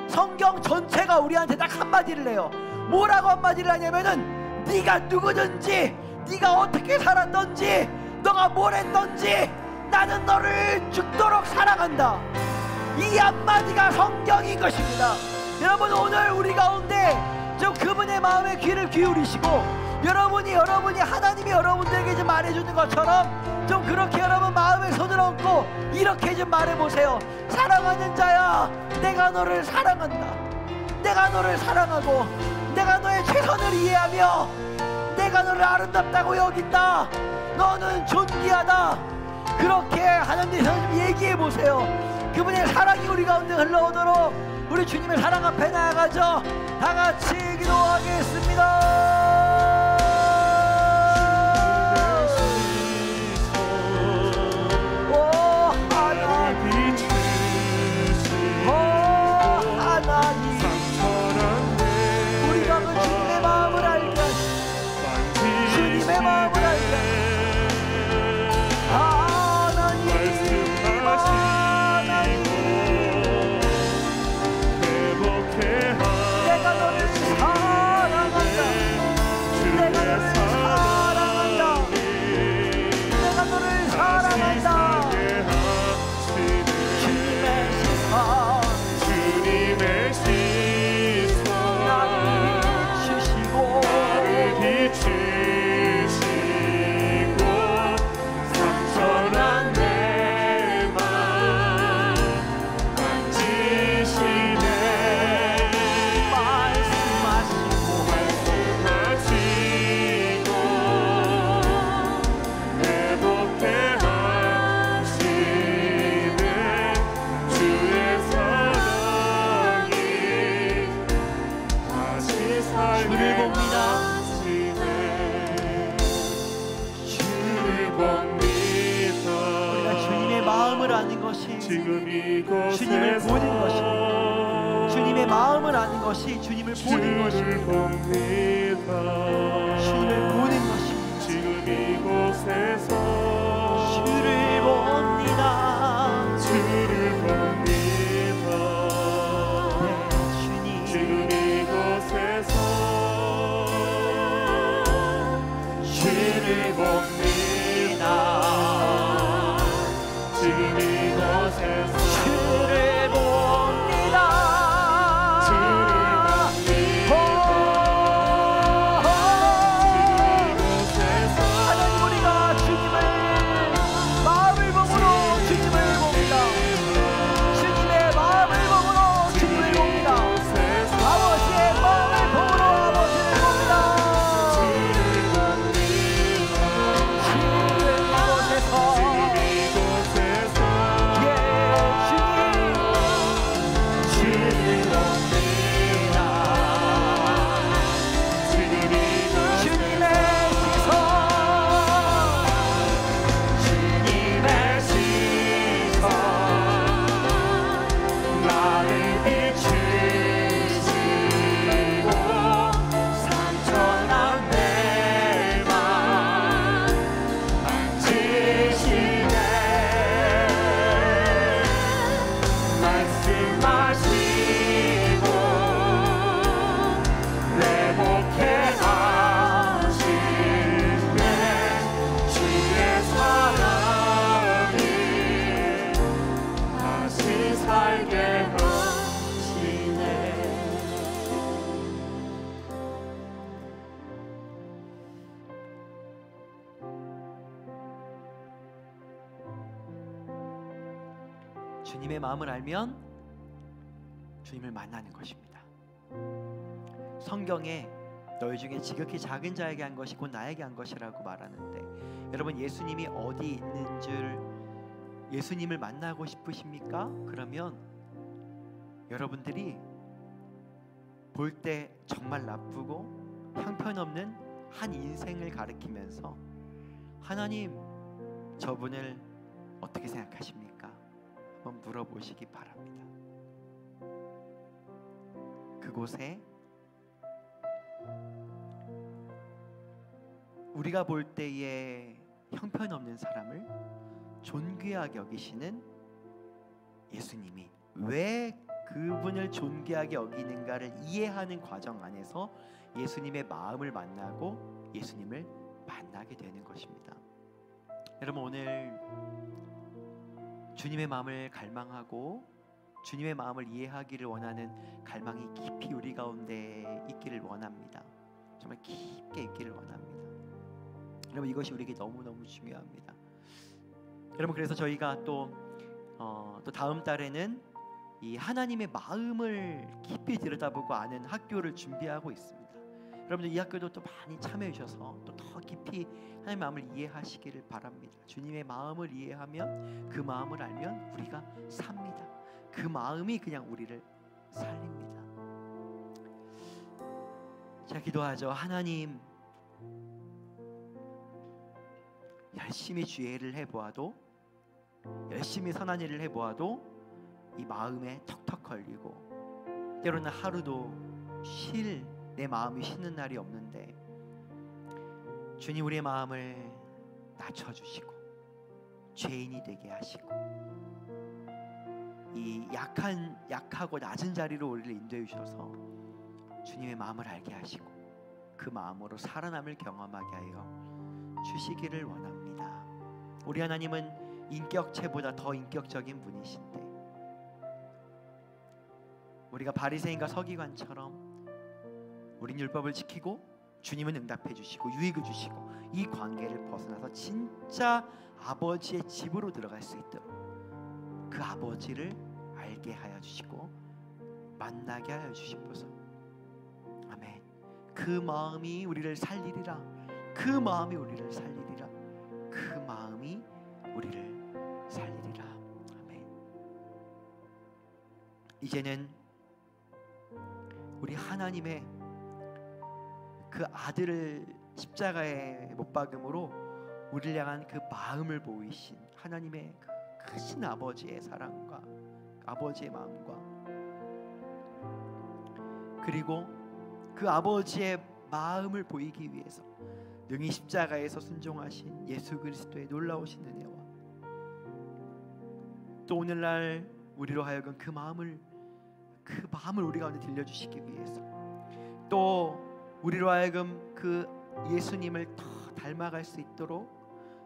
성경 전체가 우리한테 딱 한마디를 해요. 뭐라고 한마디를 하냐면은 네가 누구든지, 네가 어떻게 살았던지, 너가 뭘 했던지 나는 너를 죽도록 사랑한다. 이 한마디가 성경인 것입니다. 여러분, 오늘 우리 가운데 좀 그분의 마음에 귀를 기울이시고 여러분이 하나님이 여러분들에게 좀 말해주는 것처럼 좀 그렇게 여러분 마음에 손을 얹고 이렇게 좀 말해보세요. 사랑하는 자야, 내가 너를 사랑한다. 내가 너를 사랑하고 내가 너의 최선을 이해하며 내가 너를 아름답다고 여긴다. 너는 존귀하다. 그렇게 하나님께서 좀 얘기해보세요. 그분의 사랑이 우리 가운데 흘러오도록 우리 주님의 사랑 앞에 나아가죠. 다같이 기도하겠습니다. 주님을 보는 것입니다. 주님의 마음을 아는 것이 주님을 보는 것입니다. 주님을 보는 것입니다. 지금 이곳에서 주를 봅니다. 주를 봅니다. 네, 주님. 지금 이곳에서 주를 봅니다. 지금 이곳에서 주를 봅니다. 하나님, 우리가 주님을 마음을 보므로 주님의 마음을 알면 주님을 만나는 것입니다. 성경에 너희 중에 지극히 작은 자에게 한 것이 곧 나에게 한 것이라고 말하는데, 여러분 예수님이 어디 있는 줄 예수님을 만나고 싶으십니까? 그러면 여러분들이 볼 때 정말 나쁘고 형편없는 한 인생을 가리키면서 하나님, 저분을 어떻게 생각하십니까? 한번 물어보시기 바랍니다. 그곳에 우리가 볼 때에 형편없는 사람을 존귀하게 여기시는 예수님이 왜 그분을 존귀하게 여기는가를 이해하는 과정 안에서 예수님의 마음을 만나고 예수님을 만나게 되는 것입니다. 여러분, 오늘 주님의 마음을 갈망하고 주님의 마음을 이해하기를 원하는 갈망이 깊이 우리 가운데 있기를 원합니다. 정말 깊게 있기를 원합니다. 여러분, 이것이 우리에게 너무너무 중요합니다. 여러분, 그래서 저희가 또 다음 달에는 이 하나님의 마음을 깊이 들여다보고 아는 학교를 준비하고 있습니다. 여러분들 이 학교도 또 많이 참여해 주셔서 또 더 깊이 하나님의 마음을 이해하시기를 바랍니다. 주님의 마음을 이해하면, 그 마음을 알면 우리가 삽니다. 그 마음이 그냥 우리를 살립니다. 자, 기도하죠. 하나님, 열심히 주의를 해보아도, 열심히 선한 일을 해보아도 이 마음에 턱턱 걸리고, 때로는 하루도 내 마음이 쉬는 날이 없는데, 주님, 우리의 마음을 낮춰주시고 죄인이 되게 하시고 이 약하고 낮은 자리로 우리를 인도해 주셔서 주님의 마음을 알게 하시고 그 마음으로 살아남을 경험하게 하여 주시기를 원합니다. 우리 하나님은 인격체보다 더 인격적인 분이신데, 우리가 바리새인과 서기관처럼 우린 율법을 지키고 주님은 응답해 주시고 유익을 주시고 이 관계를 벗어나서 진짜 아버지의 집으로 들어갈 수 있도록 그 아버지를 알게 하여 주시고 만나게 하여 주시옵소서. 아멘. 그 마음이 우리를 살리리라. 그 마음이 우리를 살리리라. 그 마음이 우리를 살리리라. 아멘. 이제는 우리 하나님의 그 아들을 십자가에 못 박음으로 우리를 향한 그 마음을 보이신 하나님의 그 크신 아버지의 사랑과 아버지의 마음과, 그리고 그 아버지의 마음을 보이기 위해서 능히 십자가에서 순종하신 예수 그리스도의 놀라우신 은혜와, 또 오늘날 우리로 하여금 그 마음을 우리 가운데 들려주시기 위해서, 또 우리로 하여금 그 예수님을 더 닮아갈 수 있도록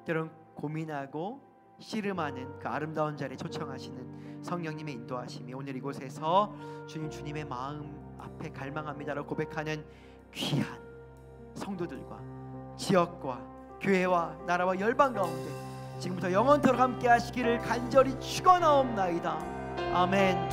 때론 고민하고 씨름하는 그 아름다운 자리에 초청하시는 성령님의 인도하심이 오늘 이곳에서 주님의 마음 앞에 갈망합니다라고 고백하는 귀한 성도들과 지역과 교회와 나라와 열방 가운데 지금부터 영원토록 함께 하시기를 간절히 축원하옵나이다. 아멘.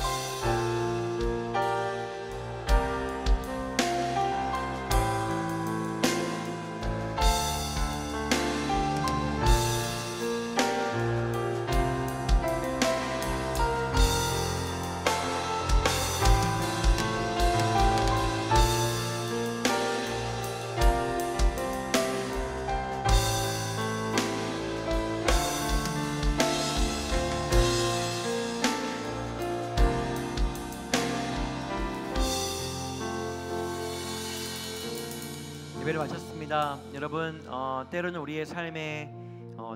예배를 마쳤습니다. 여러분, 때로는 우리의 삶에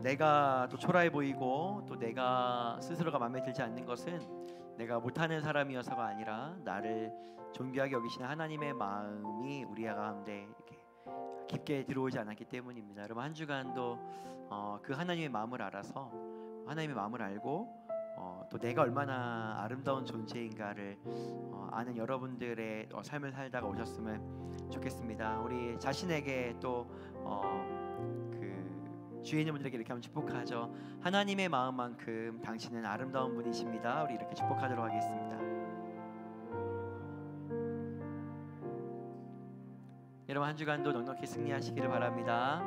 내가 또 초라해 보이고 또 내가 스스로가 마음에 들지 않는 것은 내가 못하는 사람이어서가 아니라 나를 존귀하게 여기시는 하나님의 마음이 우리 가운데 이렇게 깊게 들어오지 않았기 때문입니다. 여러분, 한 주간도 그 하나님의 마음을 알아서 하나님의 마음을 알고 또 내가 얼마나 아름다운 존재인가를 아는 여러분들의 삶을 살다가 오셨으면 좋겠습니다. 우리 자신에게 또 그 주위에 있는 분들에게 이렇게 한번 축복하죠. 하나님의 마음만큼 당신은 아름다운 분이십니다. 우리 이렇게 축복하도록 하겠습니다. 여러분 한 주간도 넉넉히 승리하시기를 바랍니다.